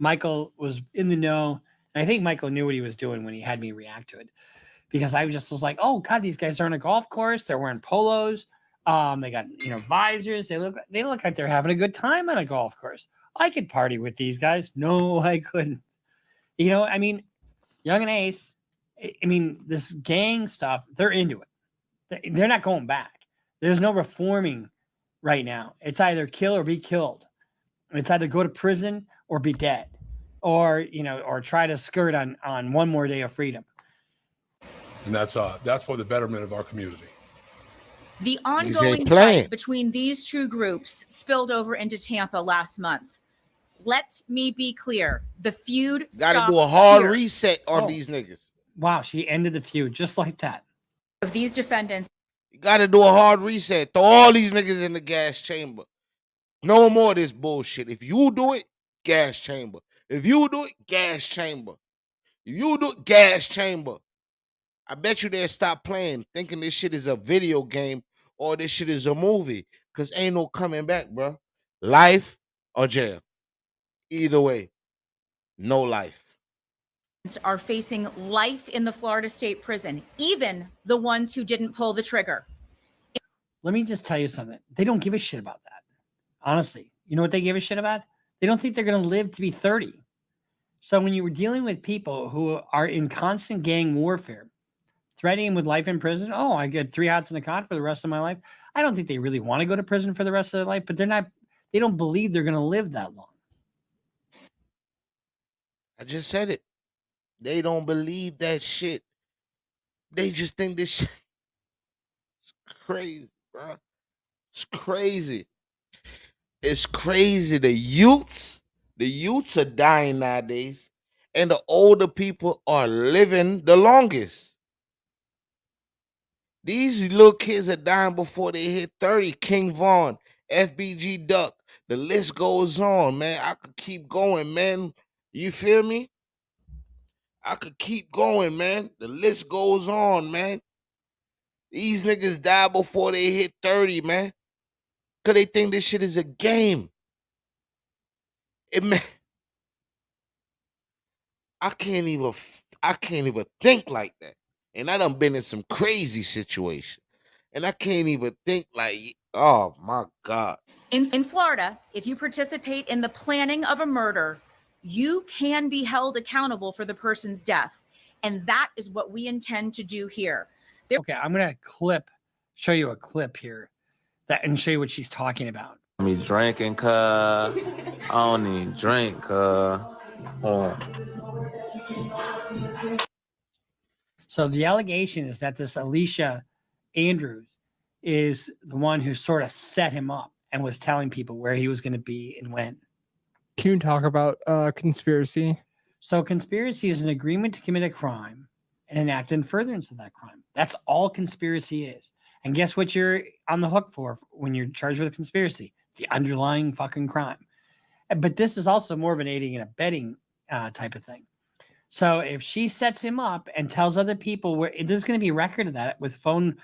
Michael was in the know. And I think Michael knew what he was doing when he had me react to it. Because I was like, oh God, these guys are on a golf course. They're wearing polos. They got, visors. They look like they're having a good time on a golf course. I could party with these guys. No, I couldn't. Young and Ace, this gang stuff, they're into it. They're not going back. There's no reforming right now. It's either kill or be killed. It's either go to prison or be dead, or try to skirt on one more day of freedom. And that's for the betterment of our community. The ongoing fight between these two groups spilled over into Tampa last month. Let me be clear. The feud gotta do a hard reset on these niggas. Wow, she ended the feud just like that. Of these defendants. You gotta do a hard reset. Throw all these niggas in the gas chamber. No more of this bullshit. If you do it, gas chamber. If you do it, gas chamber. If you do it, gas chamber. I bet you they'll stop playing, thinking this shit is a video game or this shit is a movie. Cause ain't no coming back, bro. Life or jail. Either way, no life. Are facing life in the Florida State Prison, even the ones who didn't pull the trigger. Let me just tell you something. They don't give a shit about that. Honestly, you know what they give a shit about? They don't think they're going to live to be 30. So when you were dealing with people who are in constant gang warfare, threatening with life in prison, oh, I get 3 hots in a cot for the rest of my life. I don't think they really want to go to prison for the rest of their life, but they don't believe they're going to live that long. I just said it. They don't believe that shit. They just think this shit is crazy, bro. It's crazy. It's crazy. The youths are dying nowadays, and the older people are living the longest. These little kids are dying before they hit 30. King Vaughn, FBG Duck. The list goes on, man. I could keep going, man. You feel me? I could keep going, man. The list goes on, man. These niggas die before they hit 30, man. Cause they think this shit is a game. Man, I can't even think like that. And I done been in some crazy situation. And I can't even think like, oh my God. In Florida, if you participate in the planning of a murder, you can be held accountable for the person's death. And that is what we intend to do here. Okay, I'm going to show you a clip here and show you what she's talking about. Me drinking, cuz. I don't even drink, cuz. So the allegation is that this Alicia Andrews is the one who sort of set him up and was telling people where he was going to be and when. Can you talk about conspiracy? So conspiracy is an agreement to commit a crime and an act in furtherance of that crime. That's all conspiracy is. And guess what you're on the hook for when you're charged with a conspiracy? The underlying fucking crime. But this is also more of an aiding and abetting type of thing. So if she sets him up and tells other people where there's going to be a record of that with phone,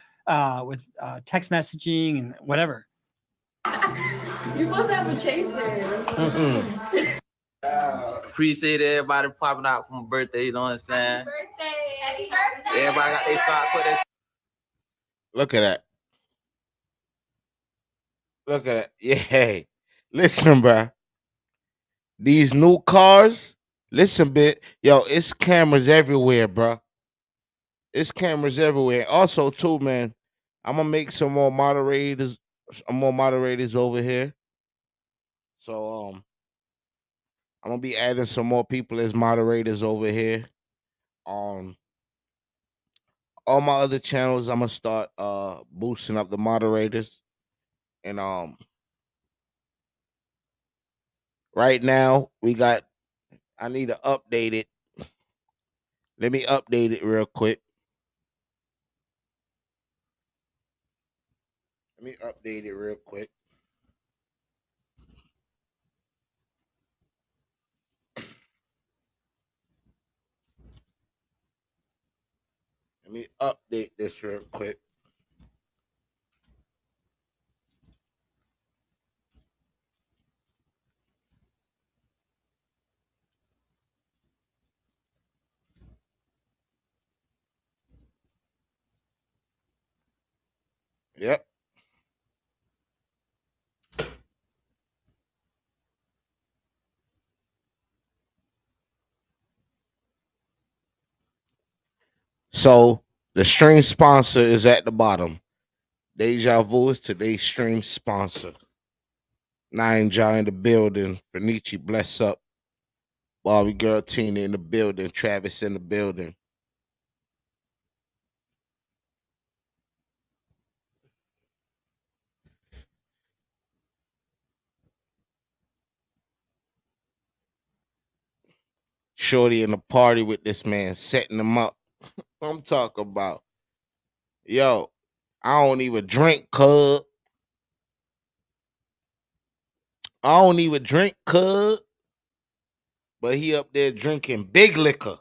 with text messaging and whatever. You're supposed to have a chaser. Appreciate everybody popping out from birthday, you know what I'm saying? Happy birthday. Everybody got their side for their. Look at that. Look at that. Yeah. Hey, listen, bro. These new cars, listen, bit. Yo, it's cameras everywhere, bro. It's cameras everywhere. Also, too, man, I'm gonna make some more moderators over here. So I'm gonna be adding some more people as moderators over here. All my other channels, I'm gonna start boosting up the moderators. And right now I need to update it. Let me update it real quick. Let me update it real quick. Let me update this real quick. Yep. So the stream sponsor is at the bottom. Deja Vu is today's stream sponsor. Nine Jai in the building. Fenici, bless up. Barbie Girl Tina in the building. Travis in the building. Shorty in the party with this man, setting them up. I'm talking about. Yo, I don't even drink, cuz. I don't even drink, cuz. But he up there drinking big liquor.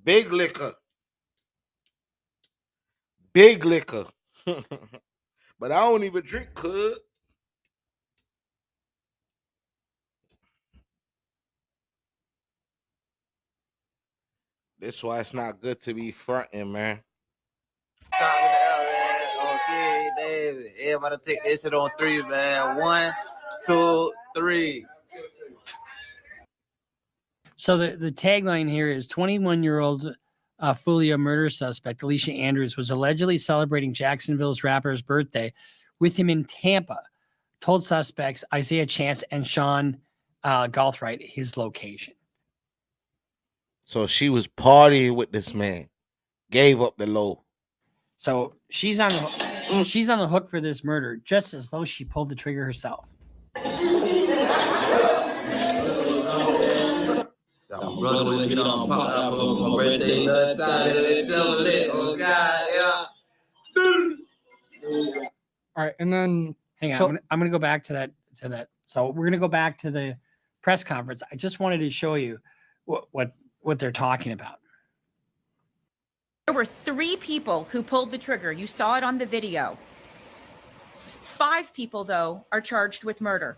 Big liquor. Big liquor. But I don't even drink, cuz. This why it's not good to be fronting, man. Okay, David. Everybody take this shit on 3, man. 1, 2, 3. So the tagline here is 21-year-old Foolio murder suspect Alicia Andrews was allegedly celebrating Jacksonville's rapper's birthday with him in Tampa. Told suspects Isaiah Chance and Sean Galthright his location. So she was partying with this man, gave up the low. So she's on the hook for this murder, just as though she pulled the trigger herself. Brother, when you don't pop out for my birthday, oh God, yeah. All right, and then hang on, I'm gonna go back to that. So we're gonna go back to the press conference. I just wanted to show you what they're talking about. There were 3 people who pulled the trigger. You saw it on the video. 5 people, though, are charged with murder.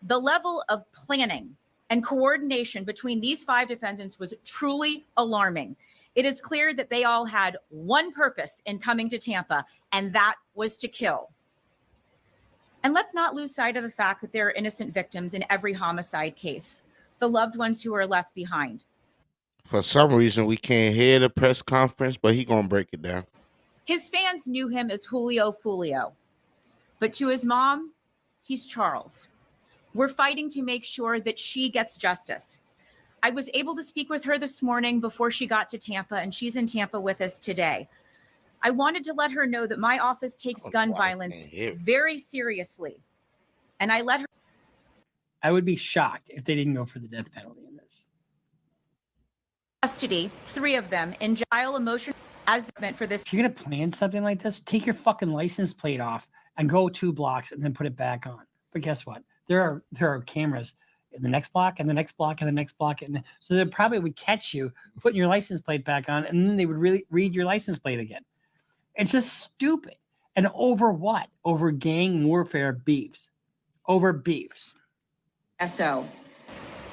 The level of planning and coordination between these 5 defendants was truly alarming. It is clear that they all had one purpose in coming to Tampa, and that was to kill. And let's not lose sight of the fact that there are innocent victims in every homicide case, the loved ones who are left behind. For some reason, we can't hear the press conference, but he gonna break it down. His fans knew him as Julio Foolio, but to his mom, he's Charles. We're fighting to make sure that she gets justice. I was able to speak with her this morning before she got to Tampa, and she's in Tampa with us today. I wanted to let her know that my office takes gun violence very seriously, and I let her. I would be shocked if they didn't go for the death penalty in this. Custody, 3 of them in jail, emotional as meant for this. If you're gonna plan something like this, take your fucking license plate off and go 2 blocks and then put it back on. But guess what? There are cameras in the next block and the next block and the next block, and so they probably would catch you putting your license plate back on, and then they would really read your license plate again. It's just stupid. And over what? Over gang warfare beefs. Over beefs. SO.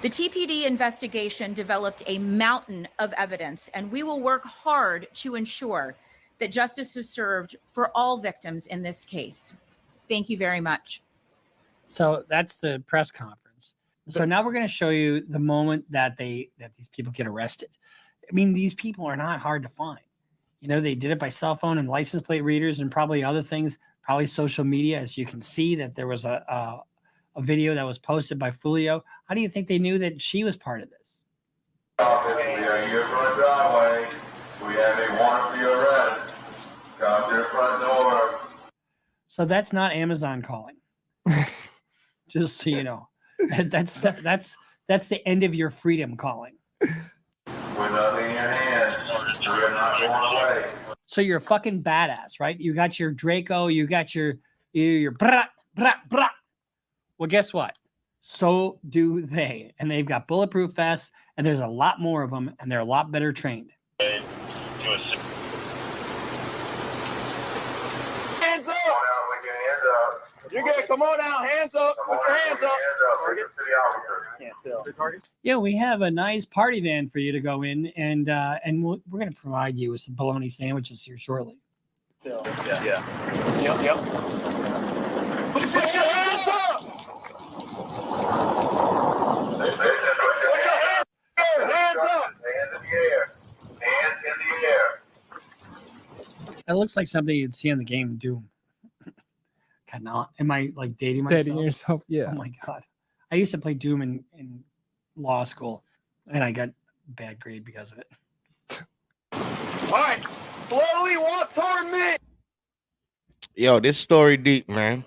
The TPD investigation developed a mountain of evidence, and we will work hard to ensure that justice is served for all victims in this case. Thank you very much. So that's the press conference. So now we're going to show you the moment that these people get arrested. I mean, these people are not hard to find. You know, they did it by cell phone and license plate readers and probably other things, probably social media. As you can see that there was a video that was posted by Foolio. How do you think they knew that she was part of this? We are here for a driveway. We have a warrant for your arrest. Come to the front door. So that's not Amazon calling. Just so you know, that's the end of your freedom calling. With nothing in your hands, we are not going away. So you're a fucking badass, right? You got your Draco, you got your brah, brah, brah. Well, guess what? So do they. And they've got bulletproof vests, and there's a lot more of them, and they're a lot better trained. Hands up! You guys, come on out, hands up, put your hands up. Yeah, we have a nice party van for you to go in, and we're going to provide you with some bologna sandwiches here shortly. Yep. Put your hands up! Hands up! Hands in the air. Hands in the air. That looks like something you'd see on the game Doom. God, now, am I like dating myself? Dating yourself, yeah. Oh my God. I used to play Doom in law school, and I got a bad grade because of it. All right, slowly walk toward me. Yo, this story deep, man.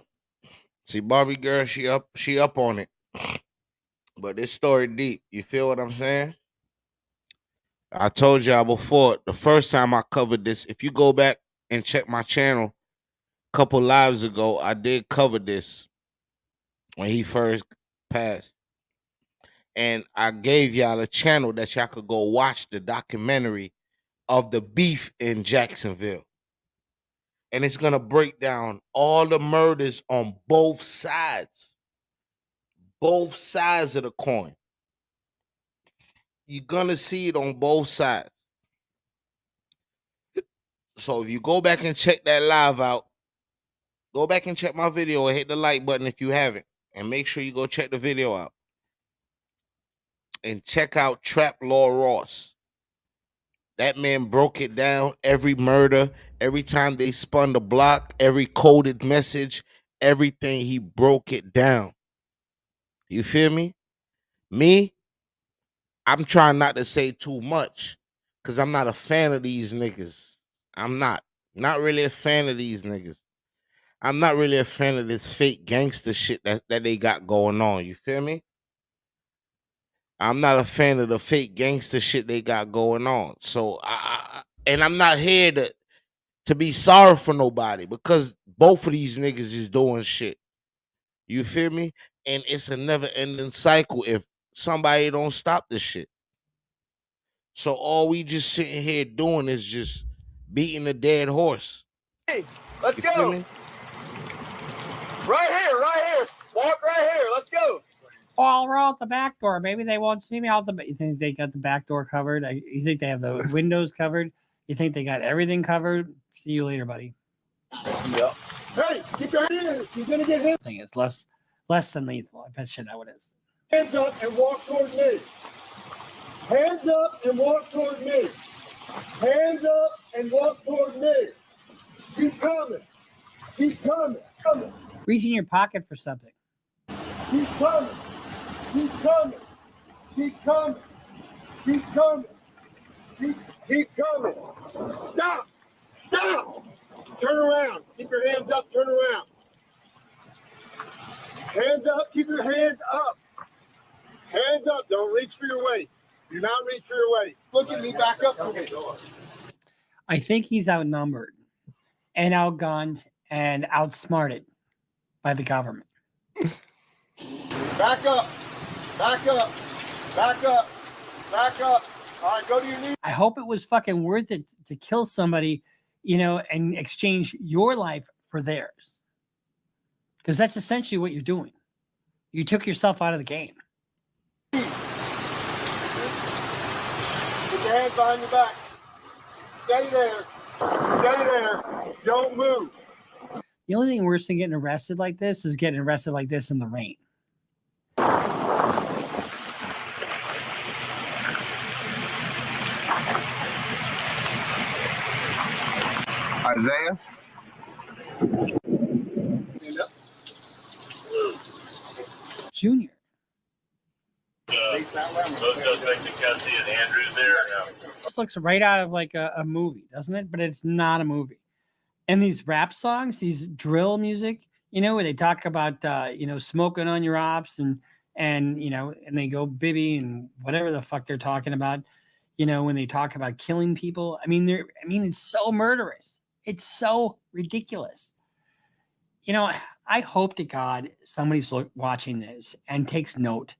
See, Barbie girl, she up on it. But this story deep. You feel what I'm saying? I told y'all before, the first time I covered this, if you go back and check my channel a couple lives ago, I did cover this when he first passed. And I gave y'all a channel that y'all could go watch the documentary of the beef in Jacksonville. And it's going to break down all the murders on both sides. Both sides of the coin. You're going to see it on both sides. So if you go back and check that live out, go back and check my video and hit the like button if you haven't. And make sure you go check the video out. And check out Trap Law Ross. That man broke it down. Every murder, every time they spun the block, every coded message, everything, he broke it down. You feel me? Me, I'm trying not to say too much because I'm not a fan of these niggas. I'm not really a fan of these niggas. I'm not really a fan of this fake gangster shit that they got going on. You feel me? I'm not a fan of the fake gangster shit they got going on. So, and I'm not here to be sorry for nobody because both of these niggas is doing shit. You feel me? And it's a never-ending cycle if somebody don't stop this shit. So all we just sitting here doing is just beating a dead horse. Hey, let's You feel go. me? Right here. Walk right here. Let's go. Oh, we're out the back door. Maybe they won't see me out the. You think they got the back door covered? You think they have the windows covered? You think they got everything covered? See you later, buddy. Yeah. Hey, keep your hands. You're gonna get hit. Thing is less than lethal. I bet you know what it is. Hands up and walk toward me. Hands up and walk toward me. Hands up and walk toward me. Keep coming. Keep coming. Coming. Reach in your pocket for something. Keep coming. Keep coming. Keep coming. Keep coming. Keep coming. Stop. Stop. Turn around. Keep your hands up. Turn around. Hands up. Keep your hands up. Hands up. Don't reach for your waist. Do not reach for your waist. Look at me. Back up to me. I think he's outnumbered and outgunned and outsmarted by the government. Back up. Back up. Back up. Back up. All right, go to your knees. I hope it was fucking worth it to kill somebody, and exchange your life for theirs. Because that's essentially what you're doing. You took yourself out of the game. Put your hands behind your back. Stay there. Stay there. Don't move. The only thing worse than getting arrested like this is getting arrested like this in the rain. Isaiah. Junior. This looks right out of like a movie, doesn't it? But it's not a movie. And these rap songs, these drill music, where they talk about smoking on your ops and they go bibby and whatever the fuck they're talking about, when they talk about killing people. It's so murderous. It's so ridiculous. I hope to God somebody's watching this and takes note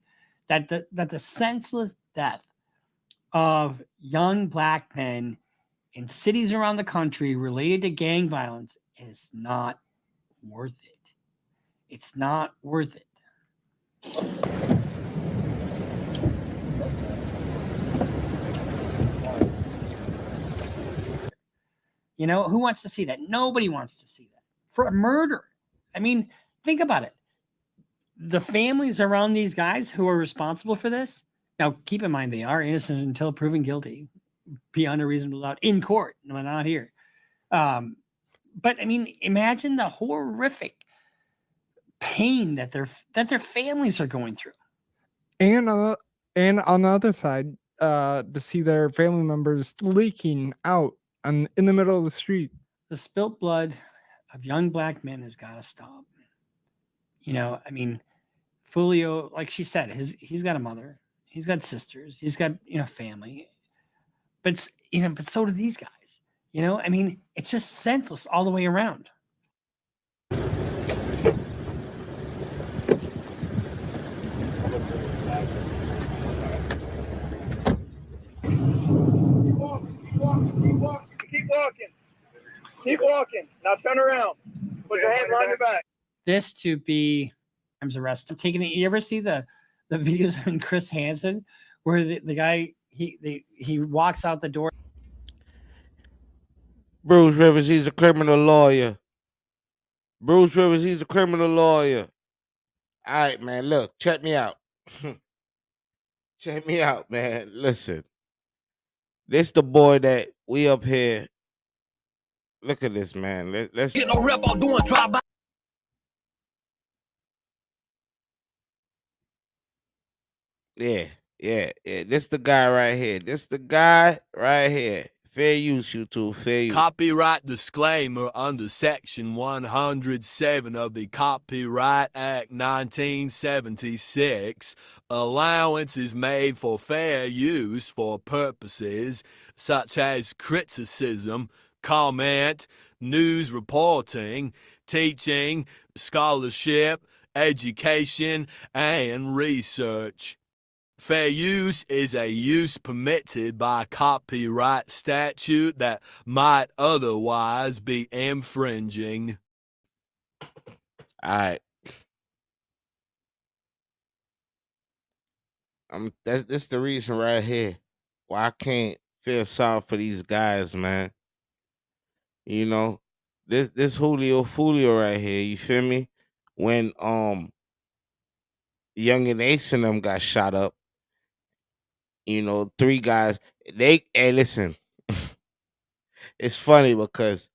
that the senseless death of young black men in cities around the country related to gang violence is not worth it. It's not worth it. Who wants to see that? Nobody wants to see that. For a murder. Think about it. The families around these guys who are responsible for this, now keep in mind they are innocent until proven guilty beyond a reasonable doubt in court. No, not here. But imagine the horrific pain that their families are going through. And on the other side, to see their family members leaking out in the middle of the street. The spilt blood of young black men has got to stop. Foolio, like she said, he's got a mother, he's got sisters, he's got family, but so do these guys. It's just senseless all the way around. Keep walking. Now turn around. Put your hands behind your back. This to be arrested. I'm taking it. You ever see the videos on Chris Hansen where the guy he walks out the door? Bruce Rivers, he's a criminal lawyer. Bruce Rivers, he's a criminal lawyer. All right, man. Look, check me out. Check me out, man. Listen. This the boy that we up here. Look at this, man. Let's get no rep on doing drive-by. Yeah. This the guy right here. This the guy right here. Fair use, YouTube. Fair use. Copyright disclaimer under Section 107 of the Copyright Act 1976. Allowance is made for fair use for purposes such as criticism, comment, news reporting, teaching, scholarship, education, and research. Fair use is a use permitted by copyright statute that might otherwise be infringing. All right. That's the reason right here why I can't feel sorry for these guys, man. You know, this Julio Foolio right here, you feel me? When Young and Ace and them got shot up, you know, 3 guys, hey, listen. It's funny because,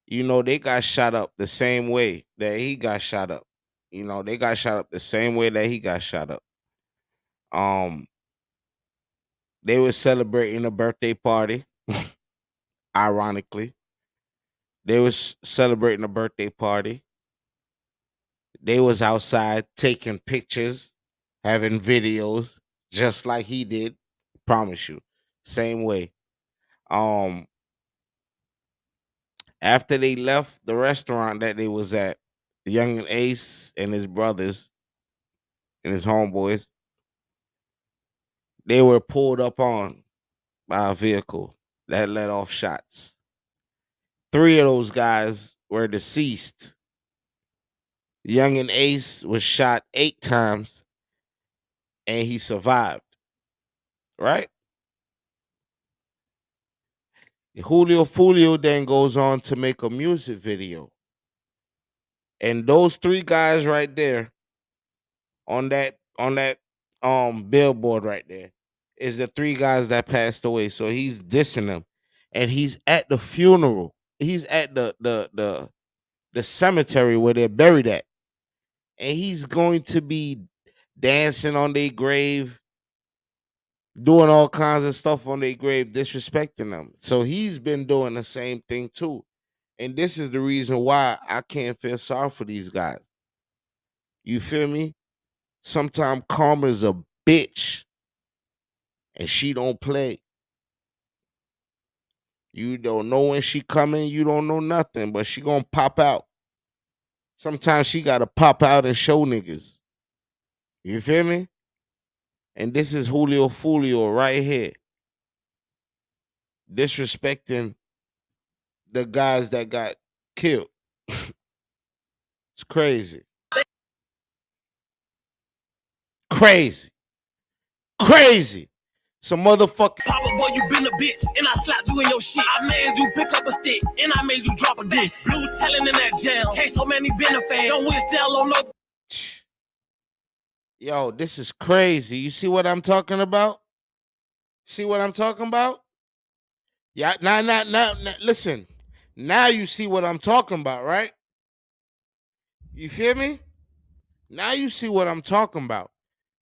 you know, they got shot up the same way that he got shot up. You know, they got shot up the same way that he got shot up. They were celebrating a birthday party. Ironically, they was celebrating a birthday party. They was outside taking pictures, having videos, just like he did. Promise you, same way. After they left the restaurant that they was at, Young and Ace and his brothers and his homeboys, they were pulled up on by a vehicle that let off shots. 3 of those guys were deceased. Young and Ace was shot 8 times and he survived. Right? Julio Foolio then goes on to make a music video. And those 3 guys right there on that billboard right there is the 3 guys that passed away. So he's dissing them. And he's at the funeral. He's at the cemetery where they're buried at. And he's going to be dancing on their grave, doing all kinds of stuff on their grave, disrespecting them. So he's been doing the same thing too. And this is the reason why I can't feel sorry for these guys. You feel me? Sometimes karma's a bitch. And she don't play. You don't know when she coming. You don't know nothing. But she gonna pop out. Sometimes she gotta pop out and show niggas. You feel me? And this is Julio Foolio right here. Disrespecting the guys that got killed. It's crazy. Crazy. Some motherfucking Papa boy, you been a bitch, and I slapped you in your shit. I made you pick up a stick, and I made you drop a disc. Blue telling in that jail. Can't so many been a fan. Don't wish jail on no. Yo, this is crazy. You see what I'm talking about? See what I'm talking about? Yeah, now, listen. Now you see what I'm talking about, right? You feel me? Now you see what I'm talking about.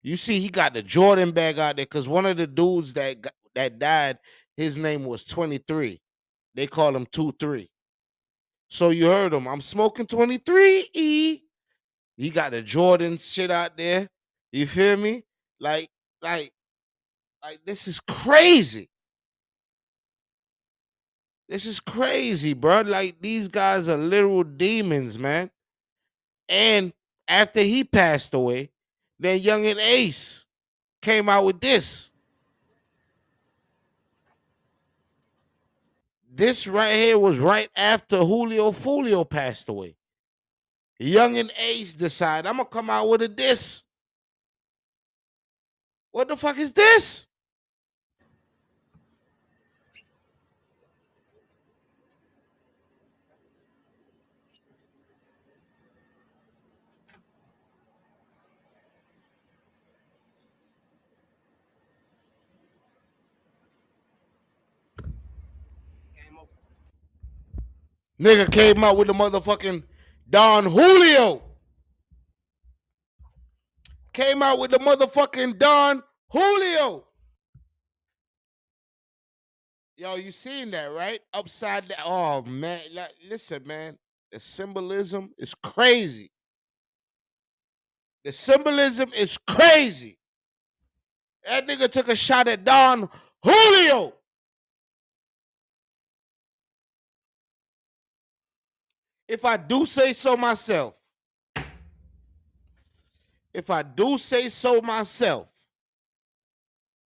You see, he got the Jordan bag out there because one of the dudes that died, his name was 23. They call him 23. So you heard him. I'm smoking 23. He got the Jordan shit out there. You feel me? Like this is crazy. This is crazy, bro. Like, these guys are literal demons, man. And after he passed away, then Young and Ace came out with this. This right here was right after Julio Foolio passed away. Young and Ace decide, I'm going to come out with a diss. What the fuck is this? Nigga came out with the motherfucking Don Julio. Came out with the motherfucking Don Julio. Yo, you seen that, right? Upside down. Oh, man. Listen, man. The symbolism is crazy. The symbolism is crazy. That nigga took a shot at Don Julio. If I do say so myself,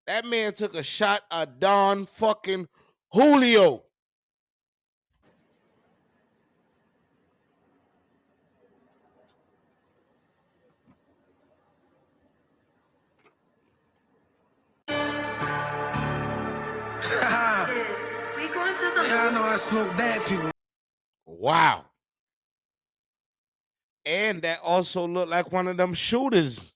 that man took a shot at Don fucking Julio. Yeah, I know I smoke bad people. Wow. And that also looked like one of them shooters.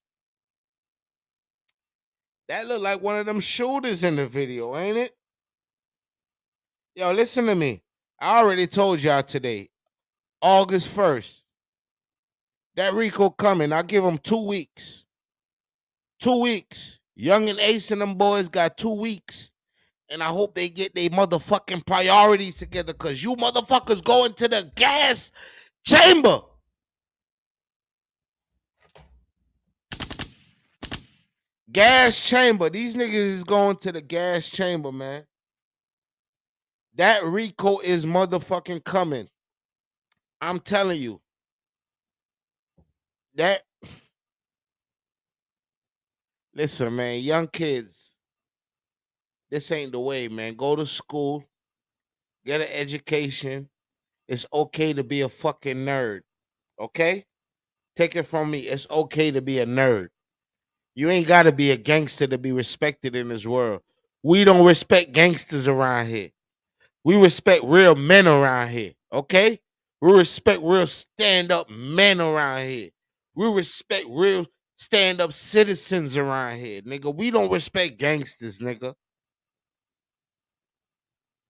That looked like one of them shooters in the video, ain't it? Yo, listen to me. I already told y'all today, August 1st, that Rico coming. I'll give him 2 weeks. 2 weeks. Young and Ace and them boys got 2 weeks. And I hope they get their motherfucking priorities together, because you motherfuckers going to the gas chamber. Gas chamber. These niggas is going to the gas chamber, man. That Rico is motherfucking coming. I'm telling you. That. Listen, man, young kids. This ain't the way, man. Go to school. Get an education. It's okay to be a fucking nerd. Okay? Take it from me. It's okay to be a nerd. You ain't got to be a gangster to be respected in this world. We don't respect gangsters around here. We respect real men around here, okay? We respect real stand-up men around here. We respect real stand-up citizens around here, nigga. We don't respect gangsters, nigga.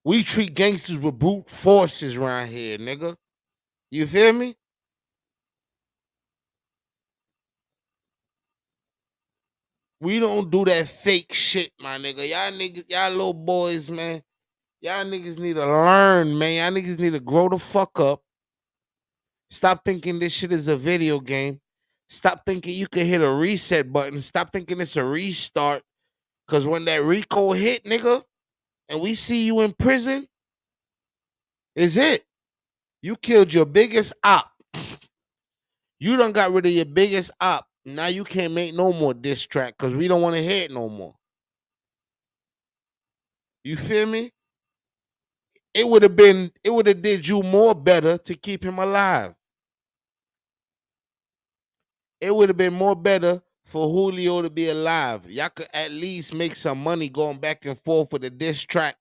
We treat gangsters with brute forces around here, nigga. You feel me? We don't do that fake shit, my nigga. Y'all niggas, y'all little boys, man. Y'all niggas need to learn, man. Y'all niggas need to grow the fuck up. Stop thinking this shit is a video game. Stop thinking you can hit a reset button. Stop thinking it's a restart. Because when that Rico hit, nigga, and we see you in prison, is it. You killed your biggest op. You done got rid of your biggest op. Now you can't make no more diss track because we don't want to hear it no more. You feel me? It would have did you more better to keep him alive. It would have been more better for Julio to be alive. Y'all could at least make some money going back and forth with the diss track,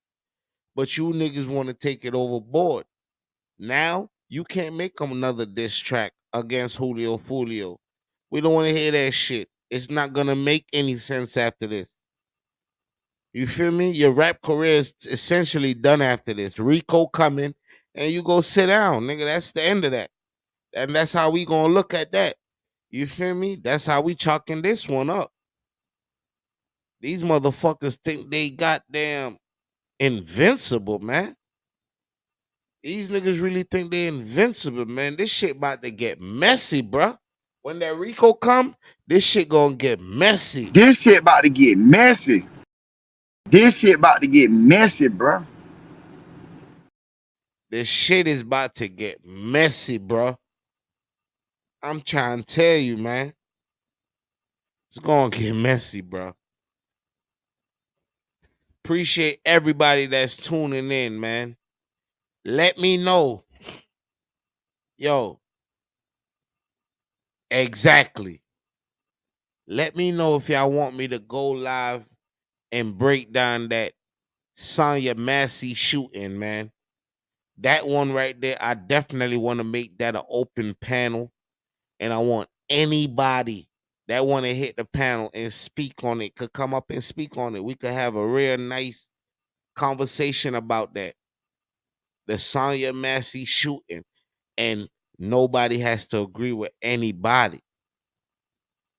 but you niggas want to take it overboard. Now, you can't make another diss track against Julio Foolio. We don't want to hear that shit. It's not going to make any sense after this. You feel me? Your rap career is essentially done after this. Rico coming, and you go sit down, nigga. That's the end of that. And that's how we going to look at that. You feel me? That's how we chalking this one up. These motherfuckers think they goddamn invincible, man. These niggas really think they invincible, man. This shit about to get messy, bruh. When that Rico come, this shit gonna get messy. This shit about to get messy. This shit about to get messy, bruh. This shit is about to get messy, bruh. I'm trying to tell you, man. It's gonna get messy, bruh. Appreciate everybody that's tuning in, man. Let me know. Yo. Exactly. Let me know if y'all want me to go live and break down that Sonya Massey shooting, man. That one right there, I definitely want to make that an open panel. And I want anybody that want to hit the panel and speak on it could come up and speak on it. We could have a real nice conversation about that. the Sonya Massey shooting, and nobody has to agree with anybody.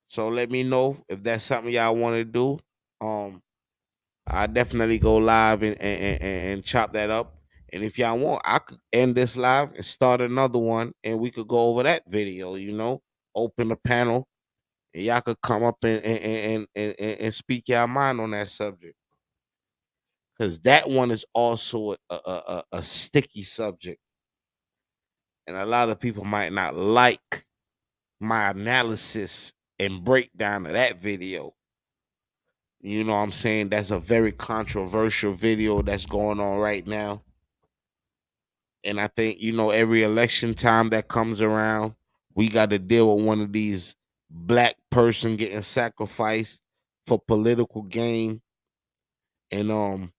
So let me know if that's something y'all want to do. I definitely go live and chop that up. And if y'all want, I could end this live and start another one, and we could go over that video. You know, open the panel, and y'all could come up and speak your mind on that subject, because that one is also a sticky subject, and a lot of people might not like my analysis and breakdown of that video. You know what I'm saying? That's a very controversial video that's going on right now. And I think, you know, every election time that comes around, we got to deal with one of these black person getting sacrificed for political gain. And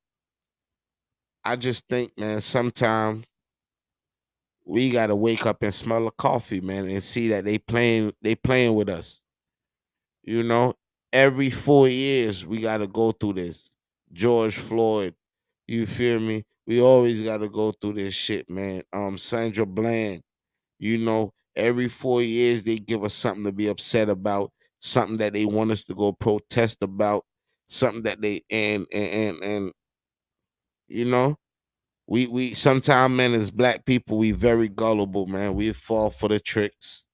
I just think, man, sometimes we got to wake up and smell the coffee, man, and see that they playing with us. You know, every 4 years we got to go through this. George Floyd, you feel me? We always got to go through this shit, man. Sandra Bland, you know, every 4 years they give us something to be upset about, something that they want us to go protest about, something that they and you know, we sometimes, man, as black people, we very gullible, man. We fall for the tricks,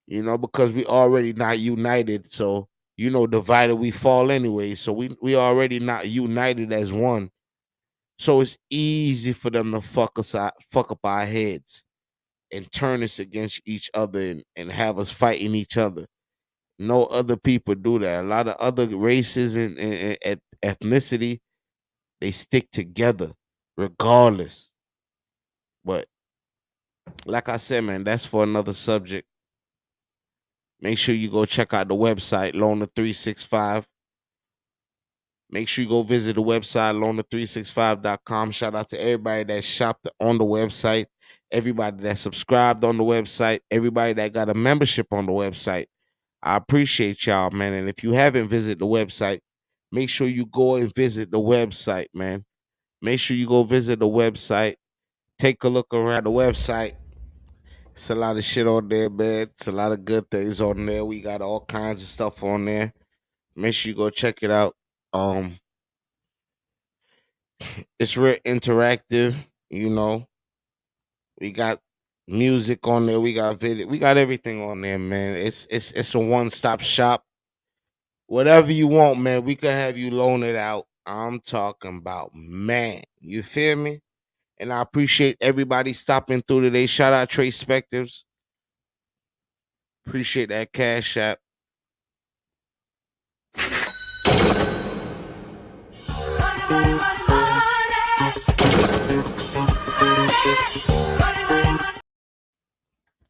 you know, because we already not united. So, you know, divided we fall anyway. So we already not united as one. So it's easy for them to fuck up our heads and turn us against each other and have us fighting each other. No other people do that. A lot of other races and ethnicity, they stick together regardless. But like I said, man, that's for another subject. Make sure you go check out the website, Loner365. Make sure you go visit the website, Loner365.com. Shout out to everybody that shopped on the website, everybody that subscribed on the website, everybody that got a membership on the website. I appreciate y'all, man. And if you haven't visited the website, make sure you go and visit the website, man. Make sure you go visit the website. Take a look around the website. It's a lot of shit on there, man. It's a lot of good things on there. We got all kinds of stuff on there. Make sure you go check it out. It's real interactive, you know. We got music on there. We got video. We got everything on there, man. It's a one-stop shop. Whatever you want, man, we can have you loan it out. I'm talking about, man. You feel me? And I appreciate everybody stopping through today. Shout out Trey Spectors. Appreciate that Cash App.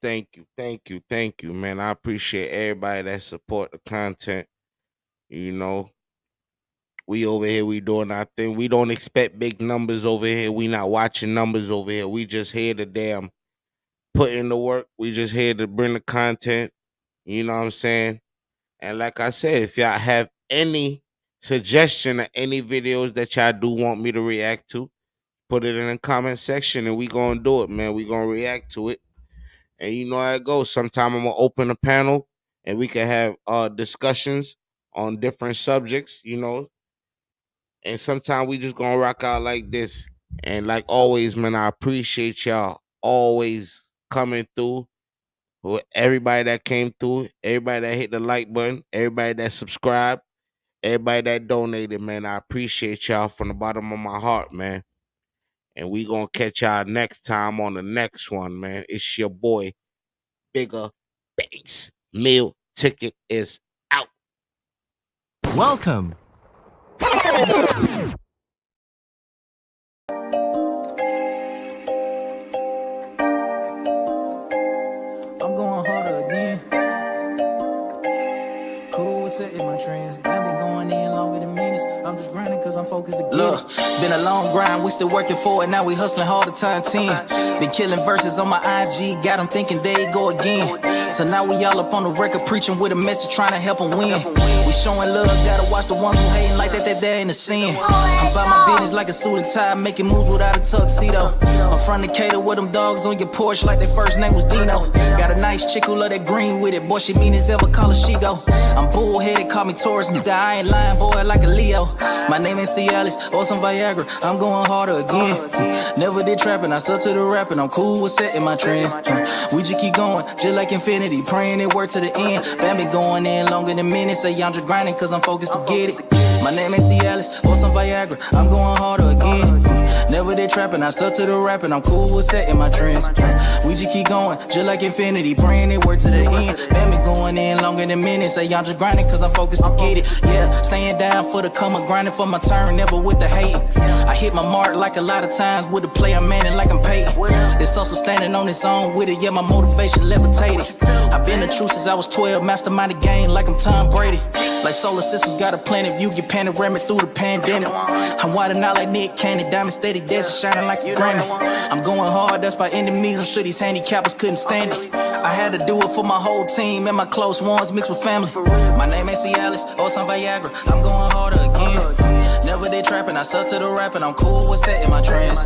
Thank you, man. I appreciate everybody that support the content. You know, we over here, we doing our thing. We don't expect big numbers over here. We not watching numbers over here. We just here to damn put in the work. We just here to bring the content. You know what I'm saying? And like I said, if y'all have any suggestion of any videos that y'all do want me to react to, put it in the comment section and we gonna do it, man. We gonna react to it. And you know how it goes. Sometime I'm gonna open a panel and we can have discussions on different subjects, you know. And sometimes we just gonna rock out like this. And like always, man, I appreciate y'all always coming through. Everybody that came through, everybody that hit the like button, everybody that subscribed, everybody that donated, man. I appreciate y'all from the bottom of my heart, man. And we gonna catch y'all next time on the next one, man. It's your boy, Bigger Banks. Meal ticket is out. Welcome. I'm going harder again. Cool with setting my trends. I've been going in longer than minutes. I'm just grinding cause I'm focused again. Look, been a long grind, we still working for it. Now we hustling hard to turn 10. Been killing verses on my IG, got them thinking they go again. So now we all up on the record preaching with a message trying to help them win. We showing love, gotta watch the ones who hating like that they ain't a sin. I'm by my business like a suit and tie, making moves without a tuxedo. I'm from Decatur with them dogs on your porch like their first name was Dino. Got a nice chick who love that green with it, boy, she mean as ever, call her she go. I'm bullheaded, call me Taurus, nigga, I ain't lying, boy, like a Leo. My name ain't Cialis or some Viagra, I'm going harder again. Never did trapping, I stuck to the rapping, I'm cool with setting my trend. We just keep going, just like infinity, praying it work to the end. Bam, been going in longer than minutes, say I'm just grinding cause I'm focused to get it. My name ain't Cialis or some Viagra, I'm going harder again. Never did trapping, I stuck to the rapping, I'm cool with setting my trends. We just keep going, just like infinity, praying it work to the end. Bam, been going in longer than minutes, say I'm just grinding cause I'm focused to get it. Yeah, staying down for the come, grinding for my turn, never with the hating. I hit my mark like a lot of times with the play, I'm manning like I'm Peyton. This also standing on its own with it, yeah, my motivation levitated. I've been the truth since I was 12, mastermind the game like I'm Tom Brady. Like solar systems got a planet view, get panoramic through the pandemic. I'm wildin' out like Nick Cannon, diamond steady dancing, shining like a Grammy. I'm going hard, that's by enemies, I'm sure these handicappers couldn't stand it. I had to do it for my whole team and my close ones mixed with family. My name ain't Cialis or some Viagra, I'm going harder again. Never did trapping, I stuck to the rapping, I'm cool with setting my trends.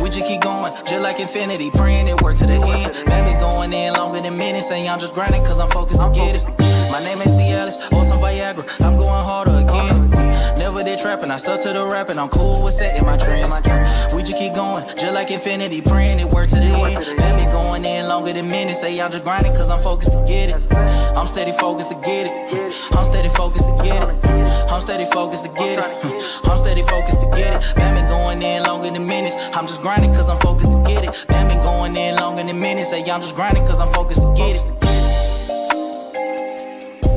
We just keep going, just like infinity, praying it work to the end. Man, been going in longer than minutes, saying I'm just grinding cause I'm focused to get it. My name ain't Cialis or some Viagra, I'm going harder again. Never did trapping, I stuck to the rapping, I'm cool with setting my trends. We just keep going, just like infinity, praying it work to the end. Man, been going in longer than minutes, say I'm just grinding cause I'm focused to get it. I'm steady focused to get it. I'm steady focused to get it. I'm steady focused to get it. I'm steady focused to get it. Man, been going in longer than minutes, I'm just grinding cause I'm focused to get it. Man, been going in longer than minutes, say I'm just grinding cause I'm focused to get it.